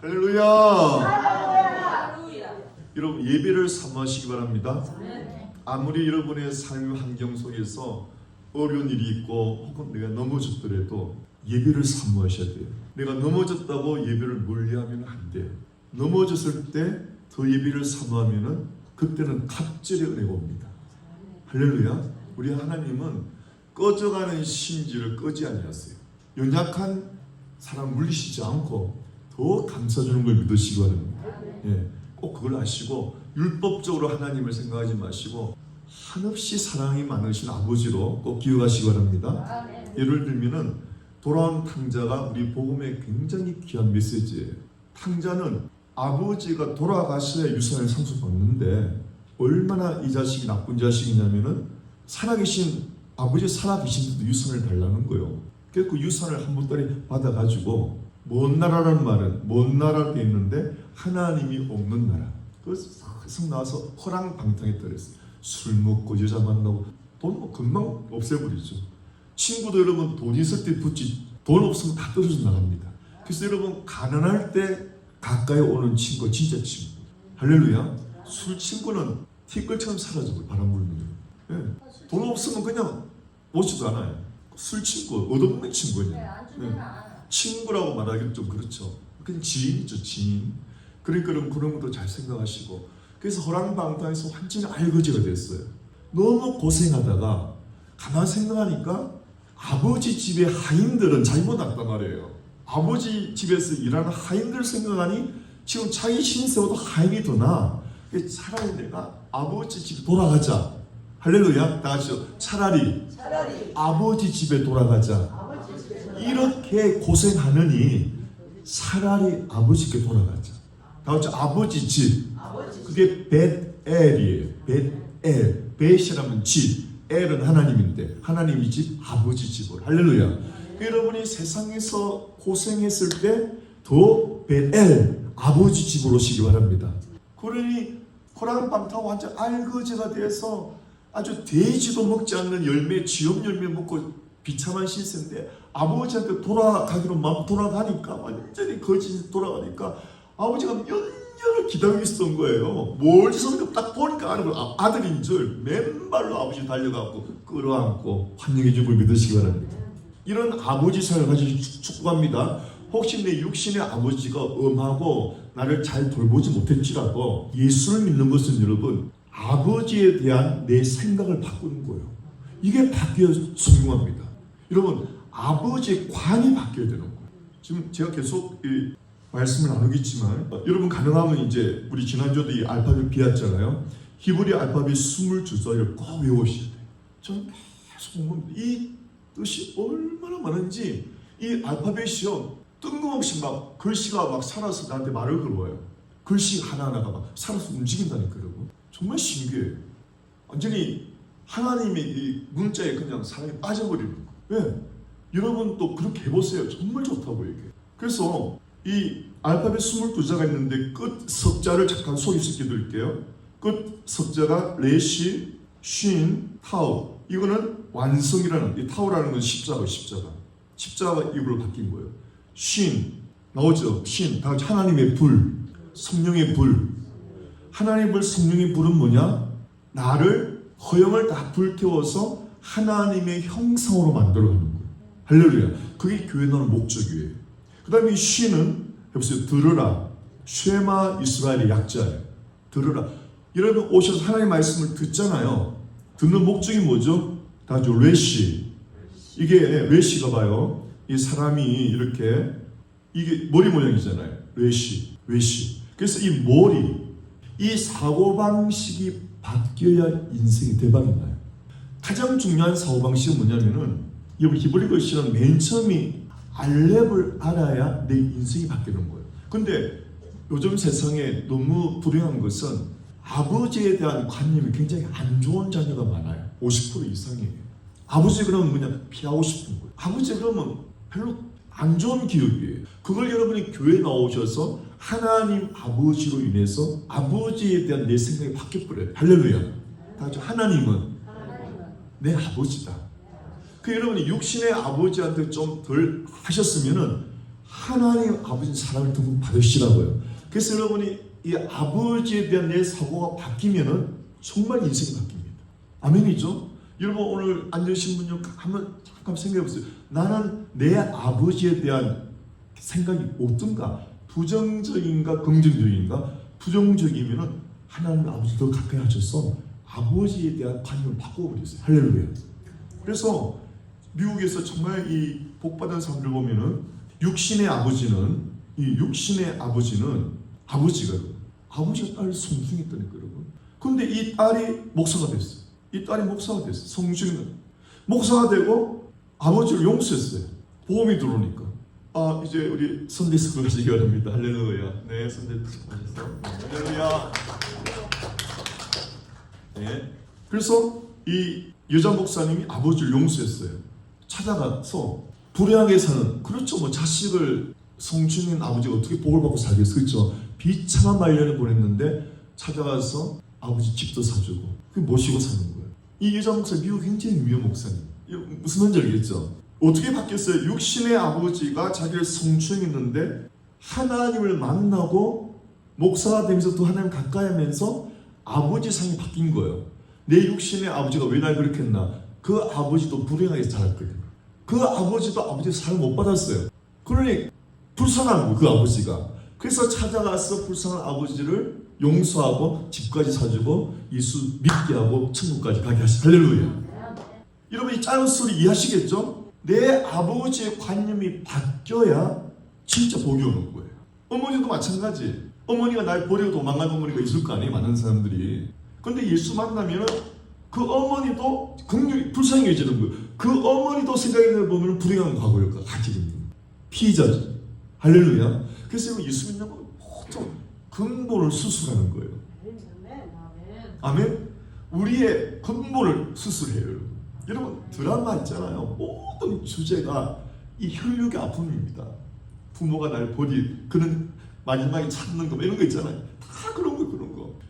할렐루야. 여러분 예배를 사모하시기 바랍니다. 아무리 여러분의 삶의 환경 속에서 어려운 일이 있고 혹은 내가 넘어졌더라도 예배를 사모하셔야 돼요. 내가 넘어졌다고 예배를 멀리하면 안 돼요. 넘어졌을 때 더 예배를 사모하면은 그때는 갑절의 은혜가 옵니다. 할렐루야. 우리 하나님은 꺼져가는 심지를 끄지 아니하세요. 연약한 사람 물리시지 않고 더 감싸주는 걸 믿으시기 바랍니다. 예, 꼭 그걸 아시고 율법적으로 하나님을 생각하지 마시고 한없이 사랑이 많으신 아버지로 꼭 기억하시기 바랍니다. 예를 들면은 돌아온 탕자가 우리 복음의 굉장히 귀한 메시지예요. 탕자는 아버지가 돌아가셔야 유산을 상속받는데 얼마나 이 자식이 나쁜 자식이냐면은 살아계신 아버지 살아계신데도 유산을 달라는 거예요. 그래서 그 유산을 한 보따리 받아가지고 먼 나라라는 말은 먼 나라로 되어 있는데 하나님이 없는 나라. 그래서 성 나와서 허랑방탕했더랬어요. 술 먹고 여자 만나고 돈 금방 없애버리죠. 친구도 여러분 돈 있을 때 붙지 돈 없으면 다 떨어져 나갑니다. 그래서 여러분 가난할 때 가까이 오는 친구 진짜 친구. 할렐루야. 술 친구는 티끌처럼 사라져요. 바람 불면. 예. 돈 없으면 그냥 오지도 않아요. 술 친구 얻어먹는 친구예요. 예. 친구라고 말하기는 좀 그렇죠. 그냥 지인이죠, 지인. 그러니까 그런 것도 잘 생각하시고. 그래서 허랑방탕에서 완전히 알거지가 됐어요. 너무 고생하다가 가만 생각하니까 아버지 집의 하인들은 자기보다 낫단 말이에요. 아버지 집에서 일하는 하인들 생각하니 지금 자기 신세보다 하인이 더 나아. 차라리 내가 아버지 집에 돌아가자. 할렐루야. 다 같이요. 차라리 아버지 집에 돌아가자. 이렇게 고생하느니 차라리 아버지께 돌아가자. 다 같이 아버지 집. 그게 벳엘이에요. 벳엘. 벳이라면 집. 엘은 하나님인데 하나님이 집, 아버지 집을. 할렐루야. 여러분이 세상에서 고생했을 때 더 벳엘, 아버지 집으로 오시기 바랍니다. 그러니 호랑방탕 완전 알거지가 돼서 아주 돼지도 먹지 않는 열매, 쥐염 열매 먹고 비참한 신세인데 아버지한테 돌아가기로 막 돌아가니까 완전히 거짓이 돌아가니까 아버지가 몇 년을 기다리고 있었던 거예요. 멀리서 딱 보니까 아는 거 아들인 줄 맨발로 아버지 달려가고 끌어안고 환영해 주고 믿으시기 바랍니다. 이런 아버지 사랑을 가지고 축복합니다. 혹시 내 육신의 아버지가 엄하고 나를 잘 돌보지 못했지라도 예수를 믿는 것은 여러분 아버지에 대한 내 생각을 바꾸는 거예요. 이게 바뀌어야 성공합니다. 여러분 아버지의 관이 바뀌어야 되는 거예요. 지금 제가 계속 이 말씀을 나누겠지만 여러분 가능하면 이제 우리 지난주에도 이 알파벳 배웠잖아요. 히브리 알파벳 22자를 꼭 외우셔야 돼요. 저는 계속 이 뜻이 얼마나 많은지 이 알파벳이요 뜬금없이 막 글씨가 막 살아서 나한테 말을 걸어요. 글씨 하나하나가 막 살아서 움직인다니까 여러분. 정말 신기해요. 완전히 하나님의 이 문자에 그냥 사람이 빠져버리는 거예요. 왜? 여러분 또 그렇게 해보세요. 정말 좋다고 얘기해요. 그래서 이 알파벳 22자가 있는데 끝 석자를 잠깐 소개시켜 드릴게요. 끝 석자가 레시, 쉰, 타우. 이거는 완성이라는, 이 타우라는 건 십자가 이걸로 바뀐 거예요. 쉰 나오죠. 쉰 다 하나님의 불, 성령의 불. 하나님의 불, 성령의 불은 뭐냐? 나를 허영을 다 불태워서 하나님의 형상으로 만들어가는 거예요. 할렐루야. 그게 교회 나오는 목적이에요. 그 다음에 쉰은 해보세요. 들으라. 쉐마 이스라엘의 약자예요. 들으라. 여러분 오셔서 하나님의 말씀을 듣잖아요. 듣는 목적이 뭐죠? 다죠. 레시. 이게 레시가 봐요. 이 사람이 이렇게 이게 머리 모양이잖아요. 레시. 그래서 이 머리, 이 사고방식이 바뀌어야 인생이 대박이 나요. 가장 중요한 사고방식은 뭐냐면은 여러분 히브리 글씨는 맨 처음이 알렙을 알아야 내 인생이 바뀌는 거예요. 근데 요즘 세상에 너무 불행한 것은 아버지에 대한 관념이 굉장히 안 좋은 자녀가 많아요. 50% 이상이에요. 아버지 그러면 뭐냐? 피하고 싶은 거예요. 아버지 그러면 별로 안 좋은 기억이에요. 그걸 여러분이 교회에 나오셔서 하나님 아버지로 인해서 아버지에 대한 내 생각이 바뀌어버려요. 할렐루야. 다죠. 하나님은 내 아버지다. 그 여러분이 육신의 아버지한테 좀 덜 하셨으면은 하나님 아버지 사랑을 더 받으시라고요. 그래서 여러분이 이 아버지에 대한 내 사고가 바뀌면은 정말 인생이 바뀝니다. 아멘이죠? 여러분 오늘 앉으신 분요 한번 잠깐 생각해 보세요. 나는 내 아버지에 대한 생각이 어떤가? 부정적인가 긍정적인가? 부정적이면은 하나님 아버지 더 가까이 하셔서 아버지에 대한 관념을 바꿔버렸어요. 할렐루야. 그래서 미국에서 정말 이 복받은 사람들 보면은 육신의 아버지가 딸을 성중했다니까 여러분. 그런데 이 딸이 목사가 됐어요. 성중이 목사가 되고 아버지를 용서했어요. 보험이 들어오니까. 이제 우리 선대스쿨 가시기 바랍니다. 할렐루야. 네, 선대스쿨 가셔서 할렐루야. 네. 그래서 이 여자 목사님이 아버지를 용서했어요. 찾아가서 불행하게 사는, 그렇죠, 뭐 자식을 성춘인 아버지가 어떻게 복을 받고 살겠어, 그렇죠? 비참한 말년을 보냈는데 찾아가서 아버지 집도 사주고 그 모시고 사는 거예요. 이 여자 목사 미국 굉장히 유명 목사님. 무슨 말인지 알겠죠? 어떻게 바뀌었어요? 육신의 아버지가 자기를 성추행했는데 하나님을 만나고 목사가 되면서 또 하나님 가까이 하면서 아버지 상이 바뀐 거예요. 내 육신의 아버지가 왜 날 그렇게 했나? 그 아버지도 불행하게 자랐거든요. 그 아버지도 아버지의 사랑을 못 받았어요. 그러니 불쌍한 거예요, 그 아버지가. 그래서 찾아가서 불쌍한 아버지를 용서하고 집까지 사주고 예수 믿게 하고 천국까지 가게 하시고. 할렐루야. 여러분 이 짧은 소리 이해하시겠죠? 내 아버지의 관념이 바뀌어야 진짜 복이 오는 거예요. 어머니도 마찬가지. 어머니가 날 버리고 도망간 어머니가 있을 거 아니에요, 많은 사람들이. 근데 예수 만나면 그 어머니도 긍휼히 불쌍해지는 거예요. 그 어머니도 생각해보면 불행한 과거를 가지고 있는 거예요. 피의자죠. 할렐루야. 그래서 예수 믿는 건 모든 근본을 수술하는 거예요. 아멘. 우리의 근본을 수술해요. 여러분 드라마 있잖아요. 모든 주제가 이 혈육의 아픔입니다. 부모가 날 그는 마지막에 찾는 거 이런 거 있잖아요. 다 그런 거.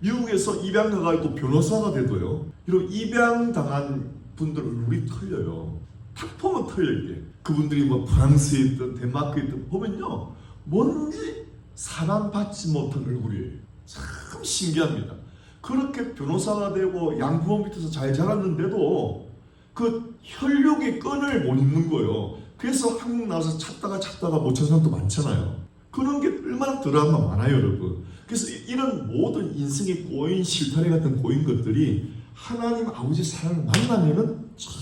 미국에서 입양 가가지고 변호사가 돼도요. 이런 입양 당한 분들 얼굴이 털려요. 딱 보면 털려 이게. 그분들이 뭐 프랑스에 있든 덴마크에 있든 보면요. 뭔지 사랑받지 못한 얼굴이에요. 참 신기합니다. 그렇게 변호사가 되고 양부모 밑에서 잘 자랐는데도 그 혈육의 끈을 못 잇는 거예요. 그래서 한국 나와서 찾다가 못 찾는 사람도 많잖아요. 그런 게 얼마나 드라마 많아요, 여러분. 그래서 이런 모든 인생의 꼬인 실타래 같은 꼬인 것들이 하나님 아버지 사랑을 만나면은 참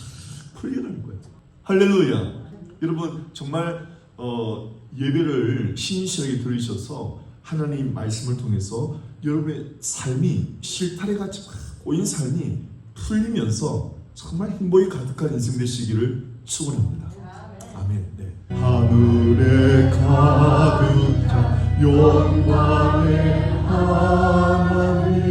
풀리는 거예요. 할렐루야. 여러분 정말 예배를 신실하게 들으셔서 하나님 말씀을 통해서 여러분의 삶이 실타래같이 꼬인 삶이 풀리면서 정말 행복이 가득한 인생 되시기를 축원합니다. 아멘. 네. 하늘에 가득한 영광의 하나님,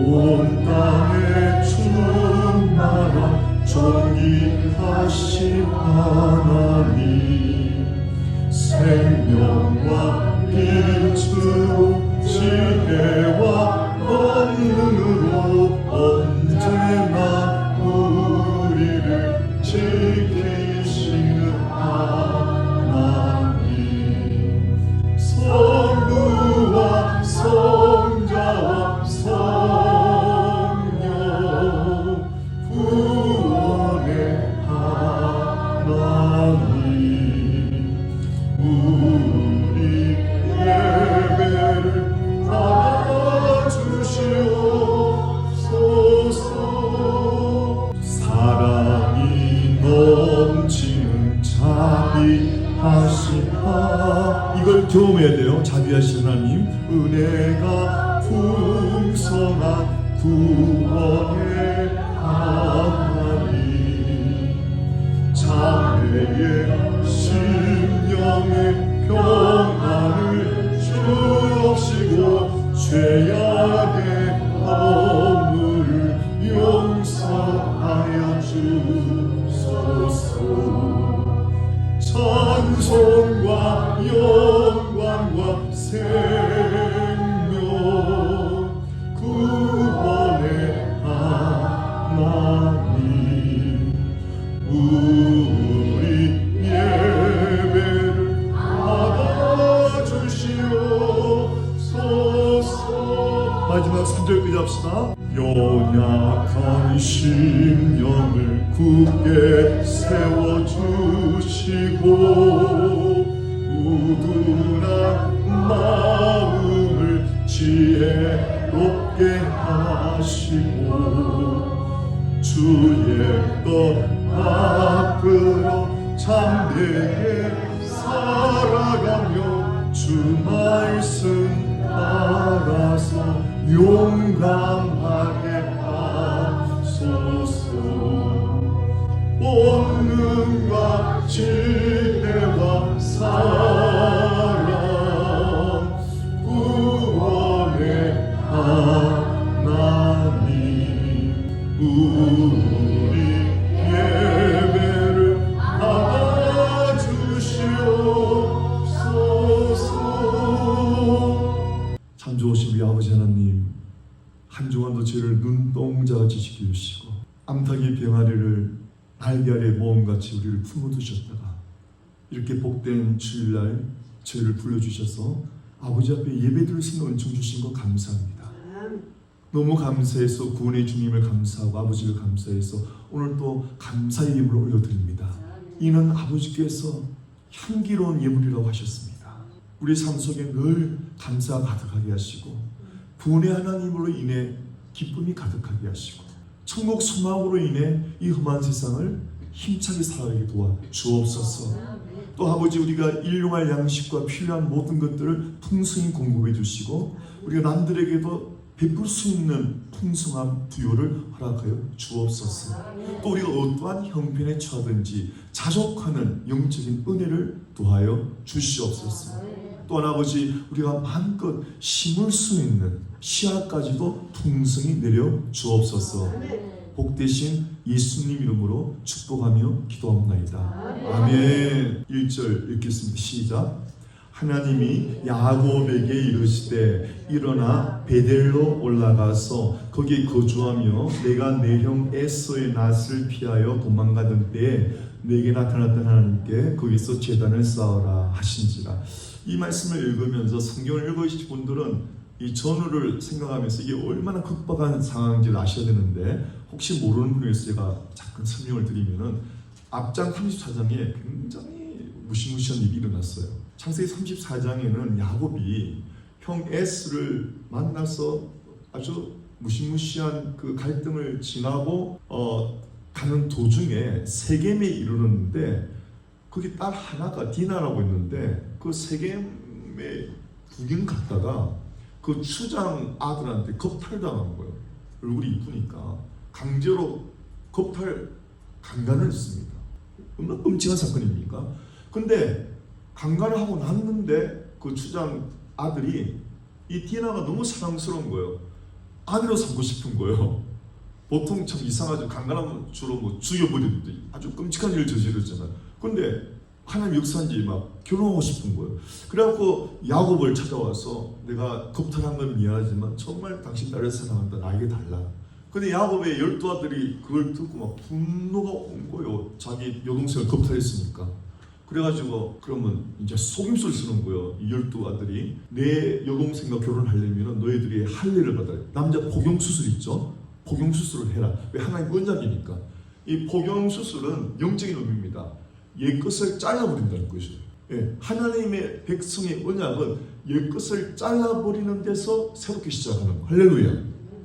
온 땅에 충만한 존귀하신 하나님, 생명과 빛으로 지혜와 권능으로 언제나 우리를 지키시는 하나님, 성부와 성자와 성령 구원의 하나님, 우리 예배를 받아주시옵소서. 사랑이 넘치는 자비하신 하나님, 이걸 경험해야 돼요. 자비하신 하나님, 은혜가 풍성한 구원의 하나님, 자매의 심령의 평안을 주옵시고 죄악의 허물을 용서하여 주소서. 찬송과 영광과 생명 구원의 하나님, 우리 마지막 3절까지 합시다. 연약한 심령을 굳게 세워주시고 우둔한 마음을 지혜롭게 하시고 주의 것 앞으로 참되게 살아가며 주 말씀 따라서 용감하게 하소서. 본능과 지혜와 사랑 구원의 하나님 우리 예배를 받아주시옵소서. 참 좋으신 우리 아버지 하나님, 한 주간도 저희를 눈동자같이 지켜주시고 암탉이 병아리를 날개 아래 모험같이 우리를 품어두셨다가 이렇게 복된 주일날 저희를 불러주셔서 아버지 앞에 예배드릴 수 있는 은총 주신 거 감사합니다. 너무 감사해서 구원의 주님을 감사하고 아버지를 감사해서 오늘 또 감사의 예물을 올려드립니다. 이는 아버지께서 향기로운 예물이라고 하셨습니다. 우리 삶 속에 늘 감사가 가득하게 하시고 구원의 하나님으로 인해 기쁨이 가득하게 하시고 천국 소망으로 인해 이 험한 세상을 힘차게 살아가게 도와 주옵소서. 또 아버지 우리가 일용할 양식과 필요한 모든 것들을 풍성히 공급해 주시고 우리가 남들에게도 베풀 수 있는 풍성한 부요를 허락하여 주옵소서. 또 우리가 어떠한 형편에 처하든지 자족하는 영적인 은혜를 도하여 주시옵소서. 또한 아버지 우리가 마음껏 심을 수 있는 씨앗까지도 풍성히 내려 주옵소서. 복되신 예수님 이름으로 축복하며 기도합니다. 아멘. 1절 읽겠습니다. 시작. 하나님이 야곱에게 이르시되 일어나 베델로 올라가서 거기 거주하며 내가 내 형 에서의 낯을 피하여 도망가던 때에 내게 나타났던 하나님께 거기서 제단을 쌓아라 하신지라. 이 말씀을 읽으면서 성경을 읽으신 분들은 이 전후를 생각하면서 이게 얼마나 극박한 상황인지를 아셔야 되는데 혹시 모르는 분을 위해서 제가 잠깐 설명을 드리면은 앞장 34장에 굉장히 무시무시한 일이 일어났어요. 창세기 34장에는 야곱이 형 에스를 만나서 아주 무시무시한 그 갈등을 지나고 가는 도중에 세겜에 이르렀는데 거기 딸 하나가 디나라고 있는데 그 세겜에 구경 갔다가 그 추장 아들한테 겁탈당한 거예요. 얼굴이 이쁘니까 강제로 겁탈 강간을 했습니다. 얼마나 끔찍한 사건입니까? 근데 강간을 하고 났는데 그 추장 아들이 이 디나가 너무 사랑스러운 거예요. 아내로 삼고 싶은 거예요. 보통 참 이상하죠. 강간하면 주로 뭐 죽여버리는데 아주 끔찍한 일을 저지르잖아요. 근데 하나님 역사인지 막 결혼하고 싶은 거예요. 그래갖고 야곱을 찾아와서 내가 겁탈한 건 미안하지만 정말 당신 나를 사랑한다. 나에게 달라. 근데 야곱의 12아들이 그걸 듣고 막 분노가 온 거예요. 자기 여동생을 겁탈했으니까. 그래가지고 그러면 이제 속임수를 쓰는 거예요. 이 12아들이 내 여동생과 결혼하려면 너희들이 할례를 받아야 돼. 남자 복용수술 있죠? 복용수술을 해라. 왜? 하나님 언약이니까. 이 복용수술은 영적인 의미입니다. 옛것을 잘라버린다는 것이에요. 예, 하나님의 백성의 언약은 옛것을 잘라버리는 데서 새롭게 시작하는 거. 할렐루야.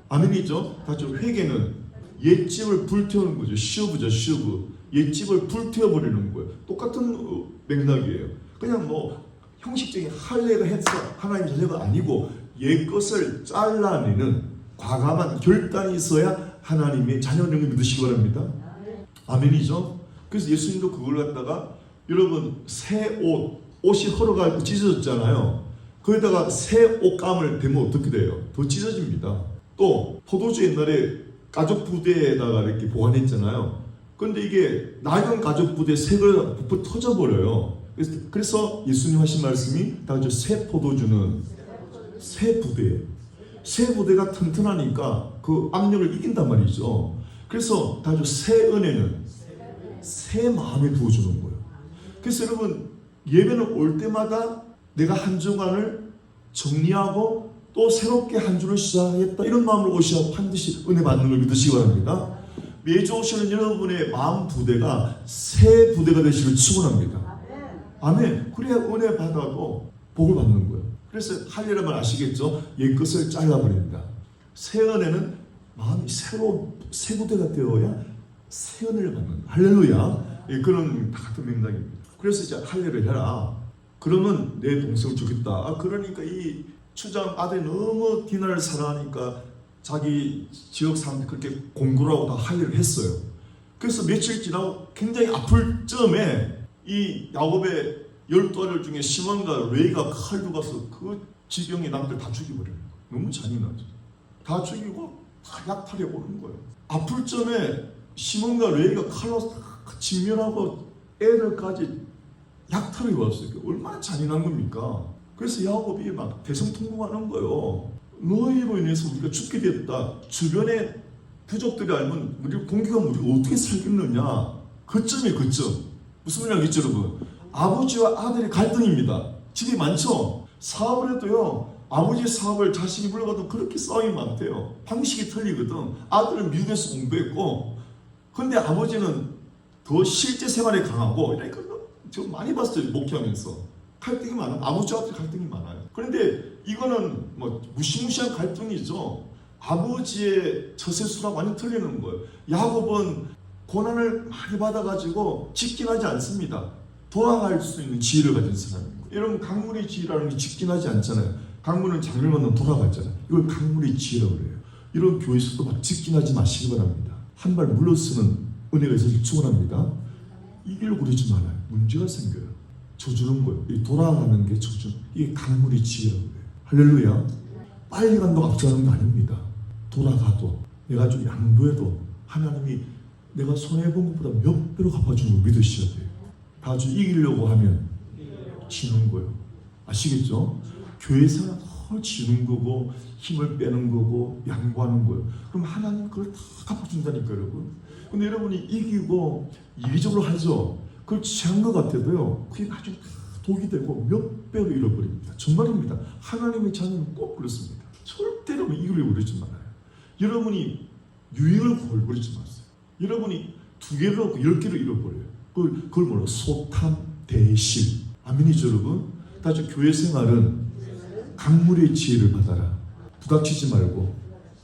아멘이죠? 다죠. 회개는 옛집을 불태우는 거죠. 시오브죠. 시오브. 옛집을 불태워버리는 거예요. 똑같은 맥락이에요. 그냥 뭐 형식적인 할례가 해서 하나님 자녀가 아니고 옛것을 잘라내는 과감한 결단이 있어야 하나님의 자녀를 믿으시기 바랍니다. 아멘이죠? 그래서 예수님도 그걸 갖다가 여러분 새 옷이 헐어가지고 찢어졌잖아요. 거기다가 새 옷감을 대면 어떻게 돼요? 더 찢어집니다. 또 포도주 옛날에 가죽 부대에다가 이렇게 보관했잖아요. 그런데 이게 낡은 가죽 부대 색을 부풀 터져버려요. 그래서 예수님 하신 말씀이 다 새 포도주는 새 부대예요. 새 부대가 튼튼하니까 그 압력을 이긴단 말이죠. 그래서 다 새 은혜는 새 마음에 부어주는 거예요. 그래서 여러분 예배는 올 때마다 내가 한 주간을 정리하고 또 새롭게 한 주를 시작하겠다 이런 마음으로 오셔야 반드시 은혜 받는 걸 믿으시기 바랍니다. 매주 오시는 여러분의 마음 부대가 새 부대가 되시길 축원합니다. 아멘. 그래야 은혜 받아도 복을 받는 거예요. 그래서 할례라면 아시겠죠? 옛것을 잘라버립니다. 새 은혜는 마음이 새로 새 부대가 되어야 새 은혜를 받는 할렐루야. 예, 그런 같은 맥락입니다. 그래서 이제 할례를 해라. 그러면 내 동생을 주겠다. 그러니까 이 추장 아들이 너무 디나를 사랑하니까 자기 지역 사람들이 그렇게 공고를 하고 다 할례를 했어요. 그래서 며칠 지나고 굉장히 아플 쯤에 이 야곱의 12아들 중에 시몬과 레이가 칼로 가서 그 지경의 남들 다 죽여버려요. 너무 잔인하죠. 다 죽이고 다 약탈해 오는 거예요. 아플 쯤에 시몬과 레이가 칼로 직면하고 애들까지 약탈해 왔어요. 얼마나 잔인한 겁니까? 그래서 야곱이 막 대성통곡하는 거예요. 너희로 인해서 우리가 죽게 됐다. 주변의 부족들이 알면 우리 공격하면 우리가 어떻게 살겠느냐. 그쯤에 그쯤. 무슨 말이겠죠 여러분? 아버지와 아들의 갈등입니다. 집이 많죠? 사업을 해도요. 아버지의 사업을 자식이 물러가도 그렇게 싸움이 많대요. 방식이 틀리거든. 아들은 미국에서 공부했고 근데 아버지는 더 실제 생활에 강하고 이러니까 저 많이 봤어요. 목회하면서. 갈등이 많아요. 아버지와 아들 갈등이 많아요. 그런데 이거는 뭐 무시무시한 갈등이죠. 아버지의 처세수랑 완전 틀리는 거예요. 야곱은 고난을 많이 받아가지고 직진하지 않습니다. 돌아갈 수 있는 지혜를 가진 사람이고. 여러분 강물의 지혜라는 게 직진하지 않잖아요. 강물은 장렬만 돌아가잖아요. 이걸 강물의 지혜라고 그래요. 이런 교회에서도 막 직진하지 마시기 바랍니다. 한 발 물러서는 은혜가 있어서 축원합니다. 이 길로 그러지 말아요. 문제가 생겨요. 저주는 거예요. 이 돌아가는 게 저주. 이게 강물의 지혜라고 해요. 할렐루야. 빨리 간다고 앞서가는 거 아닙니다. 돌아가도 내가 좀 양보해도 하나님이 내가 손해본 것보다 몇 배로 갚아주는 걸 믿으셔야 돼요. 다주 이기려고 하면 지는 거예요. 아시겠죠? 교회생활은 더 지는 거고 힘을 빼는 거고 양보하는 거예요. 그럼 하나님 그걸 다 갚아준다니까요, 여러분. 근데 여러분이 이기고 이기적으로 하죠. 그걸 취한 것 같아도요. 그게 나중에 독이 되고 몇 배로 잃어버립니다. 정말입니다. 하나님의 자녀는 꼭 그렇습니다. 절대로 이기려고 그러지 말아요. 여러분이 유익을 골고르지 마세요. 여러분이 2개를 얻고 10개를 잃어버려요. 그걸 뭐라 소탐 대실. 아멘이죠 여러분? 다시 교회 생활은 강물의 지혜를 받아라. 부닥치지 말고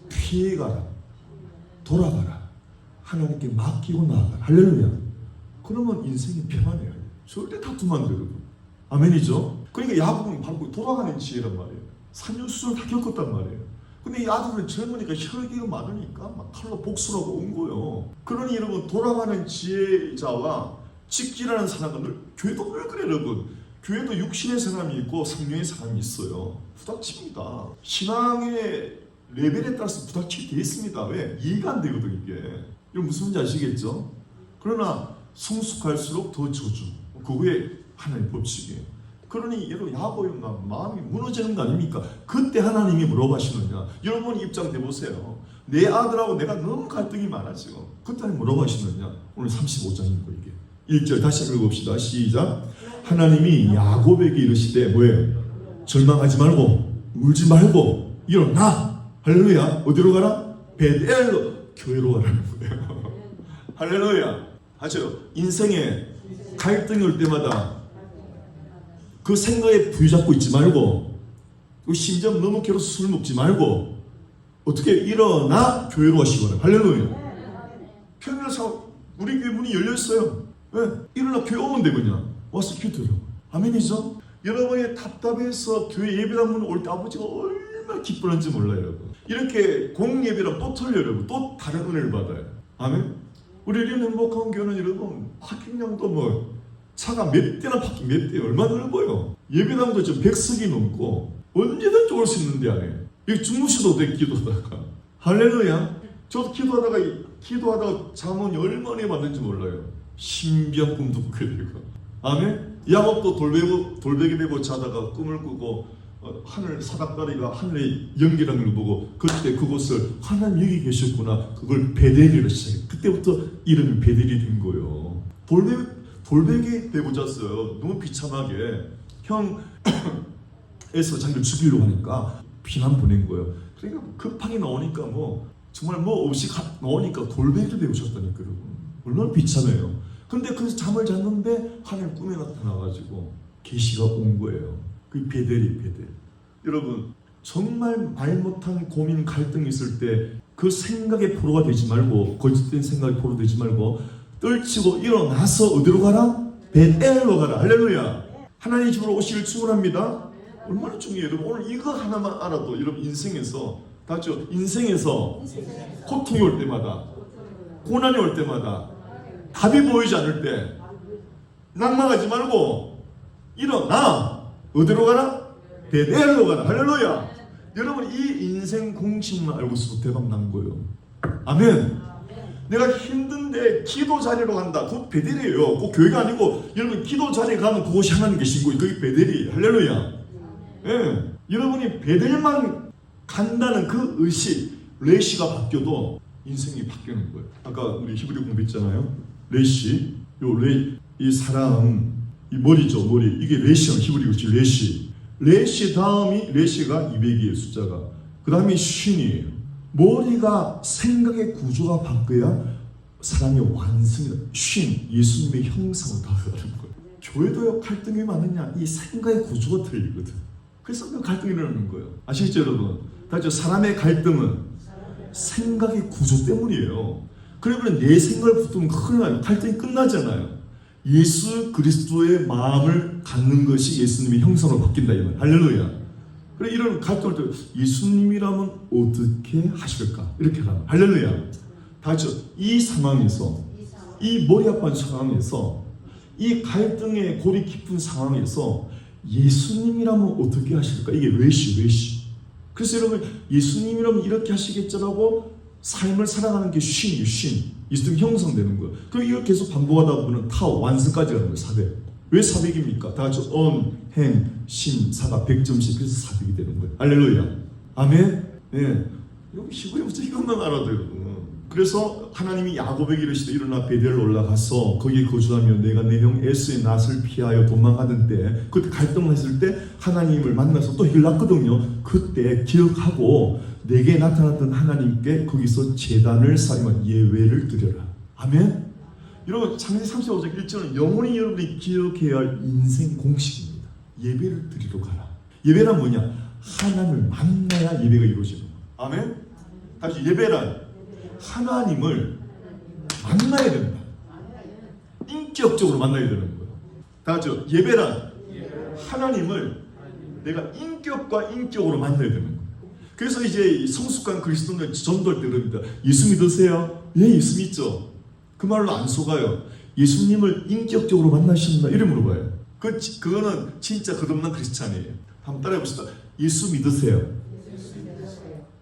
피해가라. 돌아가라. 하나님께 맡기고 나아가라. 할렐루야. 그러면 인생이 편안해요. 절대 다투면 안 돼요. 아멘이죠? 그러니까 야곱은 바로 돌아가는 지혜란 말이에요. 3년 수술 다 겪었단 말이에요. 근데 이 아들은 젊으니까 혈기가 많으니까 막 칼로 복수라고 온 거예요. 그러니 여러분 돌아가는 지혜자와 직진하는 사람은 늘 교회도 왜 그래 여러분? 교회도 육신의 사람이 있고 성령의 사람이 있어요. 부닥칩니다. 신앙의 레벨에 따라서 부닥치게 돼 있습니다. 왜? 이해가 안 되거든 이게. 이거 무슨 말인지 아시겠죠? 그러나 성숙할수록 더 저주. 그거에 하나님 법칙이에요. 그러니 여러분 야곱의 마음이 무너지는 거 아닙니까? 그때 하나님이 뭐라고 하시느냐? 여러분 입장 내보세요. 내 아들하고 내가 너무 갈등이 많아 지금. 그때 하나님 뭐라고 하시느냐? 오늘 35장인 거 이게. 1절 다시 읽어봅시다. 시작. 하나님이 야곱에게 이르시되 뭐예요? 절망하지 말고 울지 말고 일어나. 할렐루야. 어디로 가라? 베델로 교회로 가라는 거예요. 할렐루야. 하죠. 인생에 갈등이 올 때마다 그 생각에 부여잡고 있지 말고 심지어 너무 괴로워서 술 먹지 말고 어떻게 일어나 교회로 가시거나. 할렐루야. 평일에서 우리 교회 문이 열려있어요. 왜? 일어나 교회 오면 되거든요. 와서 기도해요. 아멘이죠? 여러분이 답답해서 교회 예배라면 올 때 아버지가 얼마나 기쁘는지 몰라요. 여러분. 이렇게 공예배랑 또 틀려요. 여러분. 또 다른 은혜를 받아요. 아멘? 우리 이런 행복한 교회는 여러분 파킹량도 뭐 차가 몇 대나 파킹 몇 대 얼마나 넓어요. 예배당도 지금 100석이 넘고 언제든지 올 수 있는 데 아니에요. 여기 주무셔도 돼 기도하다가. 할렐루야. 저도 기도하다가 잠은 얼마나 받는지 몰라요. 신비한 꿈도 꾸게 되고. 아멘. 야곱도 돌베개 메고 자다가 꿈을 꾸고 하늘 사닥다리가 하늘의 연기라는 걸 보고 그때 그곳을 하나님 여기 계셨구나. 그걸 베델이라고 시작해요. 그때부터 이름이 베델이 된 거예요. 돌베개 메고 잤어요. 너무 비참하게. 형에서 자기를 죽이려고 하니까 비난 보낸 거예요. 그러니까 급하게 나오니까 정말 없이 나오니까 돌베개를 배우셨다니까 여러분. 얼마나 비참해요. 근데 그 잠을 잤는데 하나님 꿈에 나타나가지고 계시가 온 거예요. 그 베델이. 여러분 정말 말 못한 고민 갈등이 있을 때 그 생각의 포로가 되지 말고 거짓된 생각의 포로 되지 말고 떨치고 일어나서 어디로 가라? 베델로 가라. 할렐루야. 하나님 집으로 오시길 축원합니다. 얼마나 중요해요. 여러분 오늘 이거 하나만 알아도 여러분 인생에서 고통이 올 때마다 고난이 올 때마다 답이 보이지 않을 때 낭망하지 말고 일어나. 어디로 가라? 베델로 가라. 할렐루야. 여러분 이 인생 공식만 알고 있어도 대박 난 거예요. 아멘. 내가 힘든데 기도 자리로 간다. 그거 베델이에요. 꼭 교회가 아니고 여러분 기도 자리에 가면 그곳이 하나님 계신 거예요. 그게 베델이. 할렐루야. 예. 여러분이 베델만 간다는 그 의식, 레시가 바뀌어도 인생이 바뀌는 거예요. 아까 우리 히브리 공부했잖아요. 레시, 이 사람, 이 머리죠, 머리. 이게 레시는 히브리 글씨 레시. 레시 다음이 레시가 200이에요, 숫자가. 그 다음이 쉰이에요. 머리가 생각의 구조가 바뀌어야 사람이 완성이다. 쉰, 예수님의 형상을 다하는 거예요. 교회도요, 갈등이 많으냐? 이 생각의 구조가 틀리거든. 그래서 그 갈등이 일어나는 거예요. 아시겠죠, 여러분? 다죠. 사람의 갈등은 생각의 구조 때문이에요. 그러면 내 생각을 붙으면 큰일 나요. 갈등이 끝나잖아요. 예수 그리스도의 마음을 갖는 것이 예수님의 형상으로 바뀐다 이 말. 할렐루야. 그래 이런 갈등을 때 예수님이라면 어떻게 하실까? 이렇게 하라. 할렐루야. 다죠. 이 상황에서 이 머리 아픈 상황에서 이 갈등의 골이 깊은 상황에서 예수님이라면 어떻게 하실까? 이게 외시. 그래서 여러분 예수님이라면 이렇게 하시겠죠라고 삶을 살아가는 게 쉰. 예수님 형성되는 거예요. 그럼 이걸 계속 반복하다 보면 완성까지 가는 거예요. 400. 왜 400입니까? 다 같이 행, 신, 사가 100점씩 그래서 400이 되는 거예요. 할렐루야. 아멘. 네. 여기 시골에부터 이것만 알아도 그래서 하나님이 야곱에게 이르시되 일어나 베델로 올라가서 거기에 거주하며 내가 내 형 에서의 낫을 피하여 도망가던 때 그때 갈등을 했을 때 하나님을 만나서 또 일났거든요. 그때 기억하고 내게 나타났던 하나님께 거기서 제단을 쌓으며 예배를 드려라. 아멘. 여러분 창세기 35장 1절은 영원히 여러분이 기억해야 할 인생 공식입니다. 예배를 드리러 가라. 예배란 뭐냐? 하나님을 만나야 예배가 이루어지는 거예요. 아멘. 다시 예배란 하나님을 만나야 된다. 인격적으로 만나야 되는 거예요. 다 같이 예배란 하나님을 내가 인격과 인격으로 만나야 되는 거예요. 그래서 이제 성숙한 그리스도인들 전도할 때 그럽니다. 예수 믿으세요? 예, 예수 믿죠. 그 말로 안 속아요. 예수님을 인격적으로 만나시는가? 이래 물어봐요. 그거는 진짜 거듭난 크리스찬이에요. 한번 따라해 봅시다. 예수 믿으세요?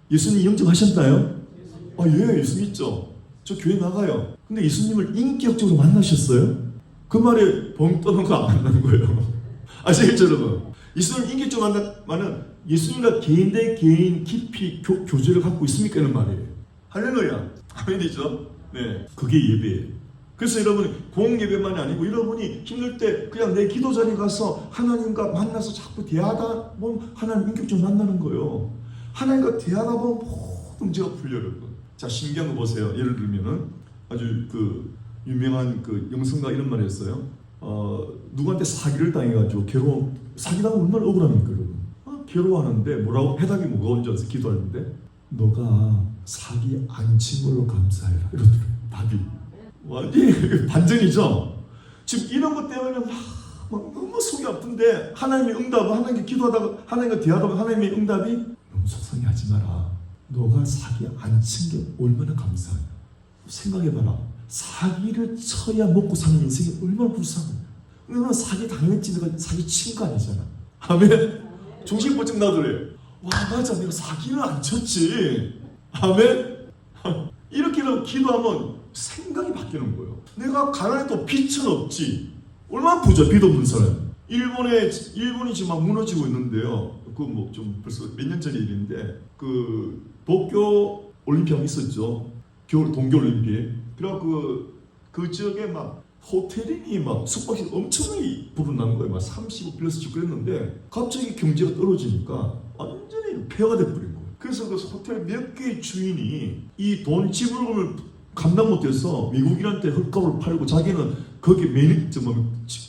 예수님 영접하셨나요? 예, 예수 믿죠. 저 교회 나가요. 근데 예수님을 인격적으로 만나셨어요? 그 말에 벙 떠는 거 안 만난 거예요. 아시겠죠, 여러분? 예수님을 인격적으로 만나면 예수님과 개인 대 개인 깊이 교제를 갖고 있습니까? 이런 말이에요. 할렐루야. 아멘이죠? 네. 그게 예배예요. 그래서 여러분, 공예배만이 아니고 여러분이 힘들 때 그냥 내 기도 자리에 가서 하나님과 만나서 자꾸 대하다 보면 하나님 인격적으로 만나는 거예요. 하나님과 대하다 보면 모든 문제가 풀려요. 자, 신기한 거 보세요. 예를 들면은 아주 그 유명한 그 영성가 이런 말을 했어요. 누구한테 사기를 당해가지고 사기당하면 얼마나 억울합니까, 여러분? 괴로워하는데 뭐라고 해답이 뭐가 온지 알아서 기도하는데 너가 사기 안 친 걸로 감사해라 이러더라고요. 답이 완전히 반전이죠. 지금 이런 것 때문에 막 너무 속이 아픈데 하나님의 응답은 하나님께 기도하다가 하나님과 대화하다가 하나님의 응답이 너무 속상해하지 마라. 너가 사기 안 친 게 얼마나 감사하냐. 생각해봐라. 사기를 쳐야 먹고 사는 인생이 얼마나 불쌍해. 너는 사기 당했지 내가 사기 친 거 아니잖아. 아멘. 정신 번쩍 나더래요. 와 맞아 내가 사기는 안 쳤지. 아멘. 이렇게 기도하면 생각이 바뀌는 거예요. 내가 가난해도 빚은 없지. 얼마나 부자 빚 없는 사람. 일본이 지금 막 무너지고 있는데요. 그 뭐 좀 벌써 몇 년 전의 일인데 그 도쿄 올림픽이 있었죠. 겨울 동계 올림픽. 그래갖고 그 지역에 막 호텔이니 막 숙박시 엄청나게 불어난 거예요. 막 35플러스씩 그랬는데 갑자기 경제가 떨어지니까 완전히 완전히 폐허가 돼버린 거예요. 그래서 그 호텔 몇 개의 주인이 이 돈 지불금을 감당 못해서 미국인한테 헐값을 팔고 자기는 거기 매니저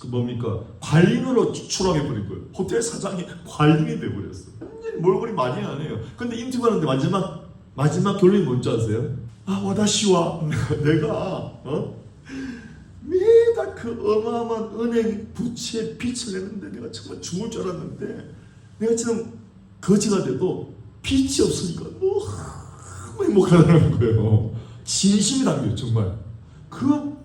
뭡니까 관리인으로 추락해버린 거예요. 호텔 사장이 관리인이 돼버렸어요. 완전히 몰골이 많이 안 해요. 근데 인터뷰하는데 마지막 결론이 뭔지 아세요? 와다시와 내가 매달 그 어마어마한 은행 부채 빚을 내는데 내가 정말 죽을 줄 알았는데 내가 지금 거지가 돼도 빚이 없으니까 너무 행복하다는 거예요. 진심이 담겨요. 정말 그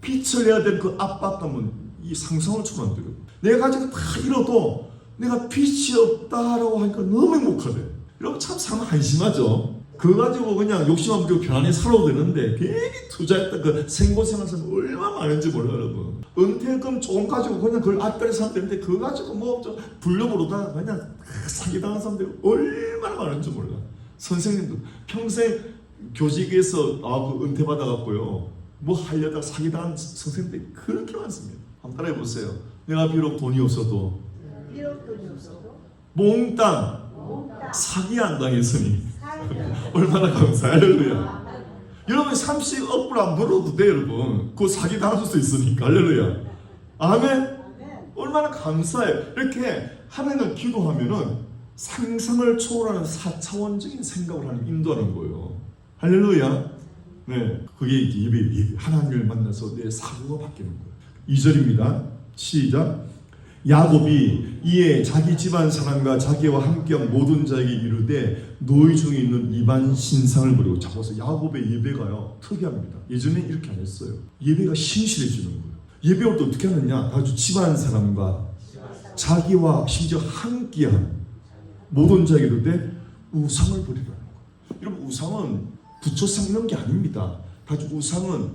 빚을 내야 될 그 압박감은 이 상상을 초월한대요. 내가 가지고 다 잃어도 내가 빚이 없다라고 하니까 너무 행복하대. 여러분 참 삶 한심하죠. 그거 가지고 그냥 욕심 안 부리고 편안히 살아도 되는데 괜히 투자했던 그 생고생한 사람 얼마나 많은지 몰라요. 여러분 은퇴금 조금 가지고 그냥 그걸 앞다리 사면 되는데 그거 가지고 뭐 좀 불려부르다 그냥 사기당한 사람들이 얼마나 많은지 몰라. 선생님도 평생 교직에서 그 은퇴 받아갖고요 뭐 하려다 사기당한 선생님들이 그렇게 많습니다. 한번 따라해보세요. 내가 비록 돈이 없어도 몽땅 사기 안 당했으니 얼마나 감사해요. 할렐루야. 여러분 30억 불 안 벌어도 돼. 여러분 그 사기 당할 수 있으니까. 할렐루야. 아멘. 얼마나 감사해요. 이렇게 하나님과 기도하면은 상상을 초월하는 4차원적인 생각을 하는 인도하는 거예요. 할렐루야. 네, 그게 이제 예배 하나님을 만나서 내 사고가 바뀌는 거예요. 2절입니다. 시작. 야곱이 이에 자기 집안 사람과 자기와 함께한 모든 자에게 이르되 너희 중에 있는 이방 신상을 버리고 잡아서 야곱의 예배가요 특이합니다. 예전에 이렇게 안 했어요. 예배가 신실해지는 거예요. 예배를 또 어떻게 하느냐? 아주 집안 사람과 자기와 심지어 함께한 모든 자에게 이르되 우상을 버리라는 거예요. 여러분 우상은 부처상 이런 게 아닙니다. 아주 우상은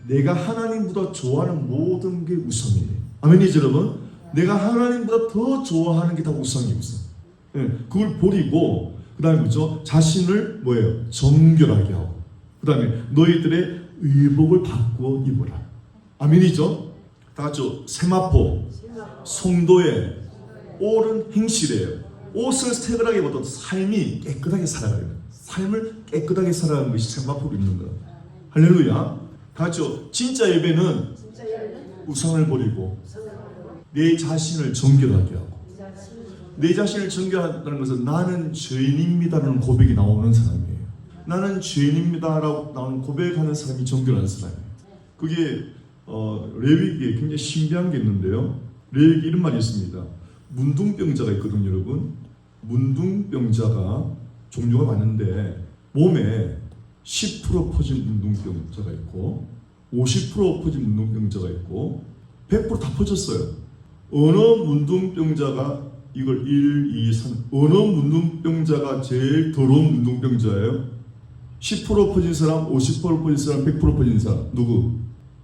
내가 하나님보다 좋아하는 모든 게 우상이에요. 아멘이죠 여러분? 내가 하나님보다 더 좋아하는 게 다 우상이에요. 우상. 네, 그걸 버리고 그 다음에 뭐죠? 자신을 뭐예요? 정결하게 하고 그 다음에 너희들의 의복을 바꾸어 입어라. 아멘이죠? 다 같이 세마포 성도의 옳은 행실이에요. 옷을 세밀하게보다 삶이 깨끗하게 살아가요. 삶을 깨끗하게 살아가는 것이 세마포로 입는 거예요. 할렐루야. 다 같이 진짜 예배는 우상을 버리고 내 자신을 정결하게 하고 내 자신을 정결하다는 것은 나는 죄인입니다라는 고백이 나오는 사람이에요. 나는 죄인입니다라고 나오는 고백하는 사람이 정결한 사람이에요. 그게 레위기에 굉장히 신비한 게 있는데요. 레위기 이런 말이 있습니다. 문둥병자가 있거든요. 여러분 문둥병자가 종류가 많은데 몸에 10% 퍼진 문둥병자가 있고 50% 퍼진 문둥병자가 있고 100% 다 퍼졌어요. 어느 문둥병자가 이걸 1, 2, 3 어느 문둥병자가 제일 더러운 문둥병자예요? 10% 퍼진 사람, 50% 퍼진 사람, 100% 퍼진 사람 누구?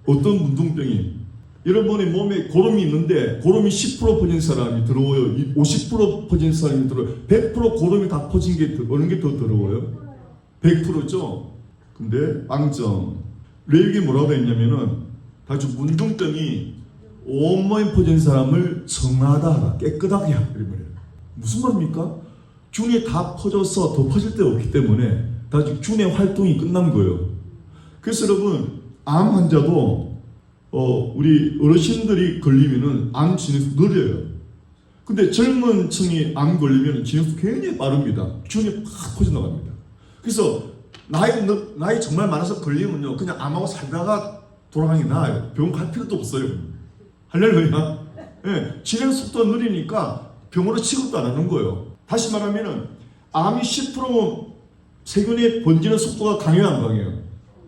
어떤 문둥병이? 여러분의 몸에 고름이 있는데 고름이 10% 퍼진 사람이 더러워요? 50% 퍼진 사람이 더러워요? 100% 고름이 다 퍼진 게 어느 게 더 더러워요? 100%죠? 근데 빵점 레위기에 뭐라고 했냐면은 다시 문둥병이 온몸에 퍼진 사람을 정하다 하라 깨끗하게 하라 이런 무슨 말입니까? 균이 다 퍼져서 더 퍼질 데가 없기 때문에 다시 균의 활동이 끝난 거예요. 그래서 여러분 암 환자도 우리 어르신들이 걸리면은 암 진행수 느려요. 근데 젊은 층이 암 걸리면 진행수 굉장히 빠릅니다. 균이 팍 퍼져나갑니다. 그래서 나이 정말 많아서 걸리면요 그냥 암하고 살다가 돌아가는 게 나아요. 병원 갈 필요도 없어요. 할렐루야. 네, 진행 속도가 느리니까 병원으로 취급도 안 하는 거예요. 다시 말하면은 암이 10%면 세균이 번지는 속도가 강해요, 안 강해요?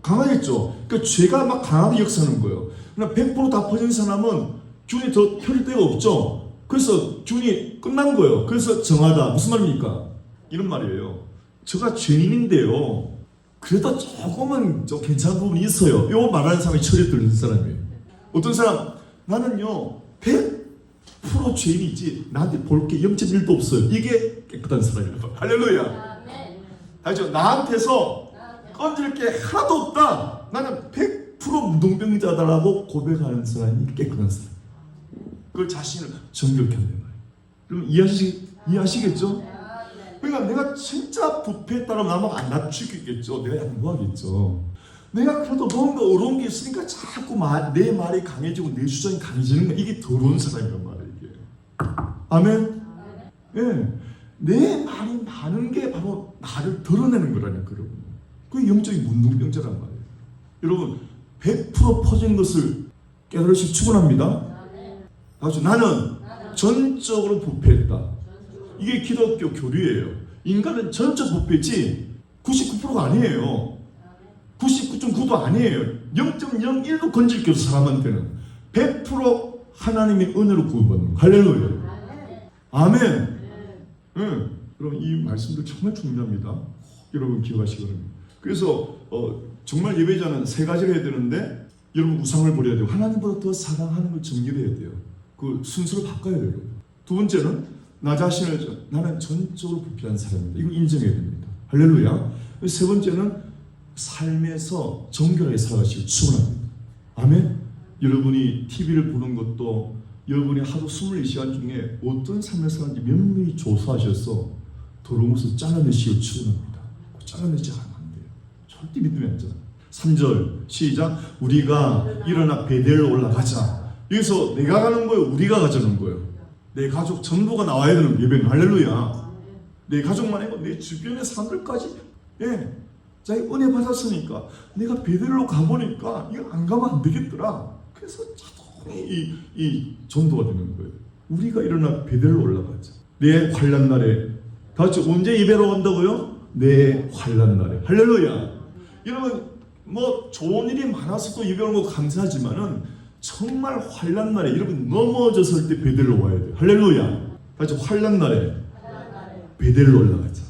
강하겠죠. 그러니까 죄가 막 강하게 역사하는 거예요. 그러나 100%다 퍼진 사람은 균이 더 펴질 데가 없죠. 그래서 균이 끝난 거예요. 그래서 정하다. 무슨 말입니까? 이런 말이에요. 제가 죄인인데요. 그래도 조금은 좀 괜찮은 부분이 있어요. 이거 말하는 사람이 철이 들는 사람이에요. 어떤 사람 나는요 100% 죄인이지 나한테 볼 게 0.1도 없어요. 이게 깨끗한 사람이에요. 할렐루야. 알죠? 나한테서 건질 게 하나도 없다. 나는 100% 문둥병자다라고 고백하는 사람이 깨끗한 사람. 그걸 자신을 정결케 하는 거예요. 여러분 이해하시겠죠? 그러니까 내가 진짜 부패했다면 나만 안 낮추겠죠. 내가 양보하겠죠. 내가 그래도 뭔가 어려운 게 있으니까 자꾸 내 말이 강해지고 내 주장이 강해지는 거야. 이게 더러운 사람이란 말이에요. 이게. 아멘? 예. 내 말이 많은 게 바로 나를 드러내는 거라니까, 여러분. 그게 영적인 문둥병자란 말이에요. 여러분, 100% 퍼진 것을 깨달으시 축원합니다. 아주 나는 전적으로 부패했다. 이게 기독교 교리예요. 인간은 전적 부패지 99%가 아니에요. 99.9도 아니에요. 0.01도 건질 게 없어. 사람한테는 100% 하나님의 은혜로 구원받는 거예요. 할렐루야. 아멘. 네. 여러분 이 말씀도 정말 중요합니다. 여러분 기억하시기 바랍니다. 그래서 정말 예배자는 세 가지를 해야 되는데 여러분 우상을 버려야 돼요. 하나님보다 더 사랑하는 걸 정립해야 돼요. 그 순서를 바꿔야 돼요. 두 번째는 나 자신을 나는 전적으로 부패한 사람입니다. 이거 인정해야 됩니다. 할렐루야. 세 번째는 삶에서 정결하게 살아가시길 축원합니다. 아멘. 여러분이 TV를 보는 것도 여러분이 하루 24시간 중에 어떤 삶을 사는지 면밀히 조사하셔서 더러운 것을 잘라내시길 축원합니다. 잘라내지 않으면 안 돼요. 절대 믿으면 안 되잖아요. 3절 시작. 우리가 일어나 베델로 올라가자. 여기서 내가 가는 거예요? 우리가 가자는 거예요? 내 가족 전부가 나와야 되는 예배는. 할렐루야. 내 가족만 아니고 내 주변의 사람들까지 자기 은혜 받았으니까 내가 베델로 가보니까 이거 안 가면 안 되겠더라. 그래서 자동이 이 전도가 되는 거예요. 우리가 일어나 베델로 올라가자. 내 환난 날에 다 같이 언제 예배로 간다고요? 내 환난 날에. 할렐루야. 여러분 뭐 좋은 일이 많아서도 예배 오는 거 감사하지만은 정말 환난 날에 여러분 넘어졌을 때 베델로 와야 돼요. 할렐루야. 같이 환난 날에 베델로 올라가자.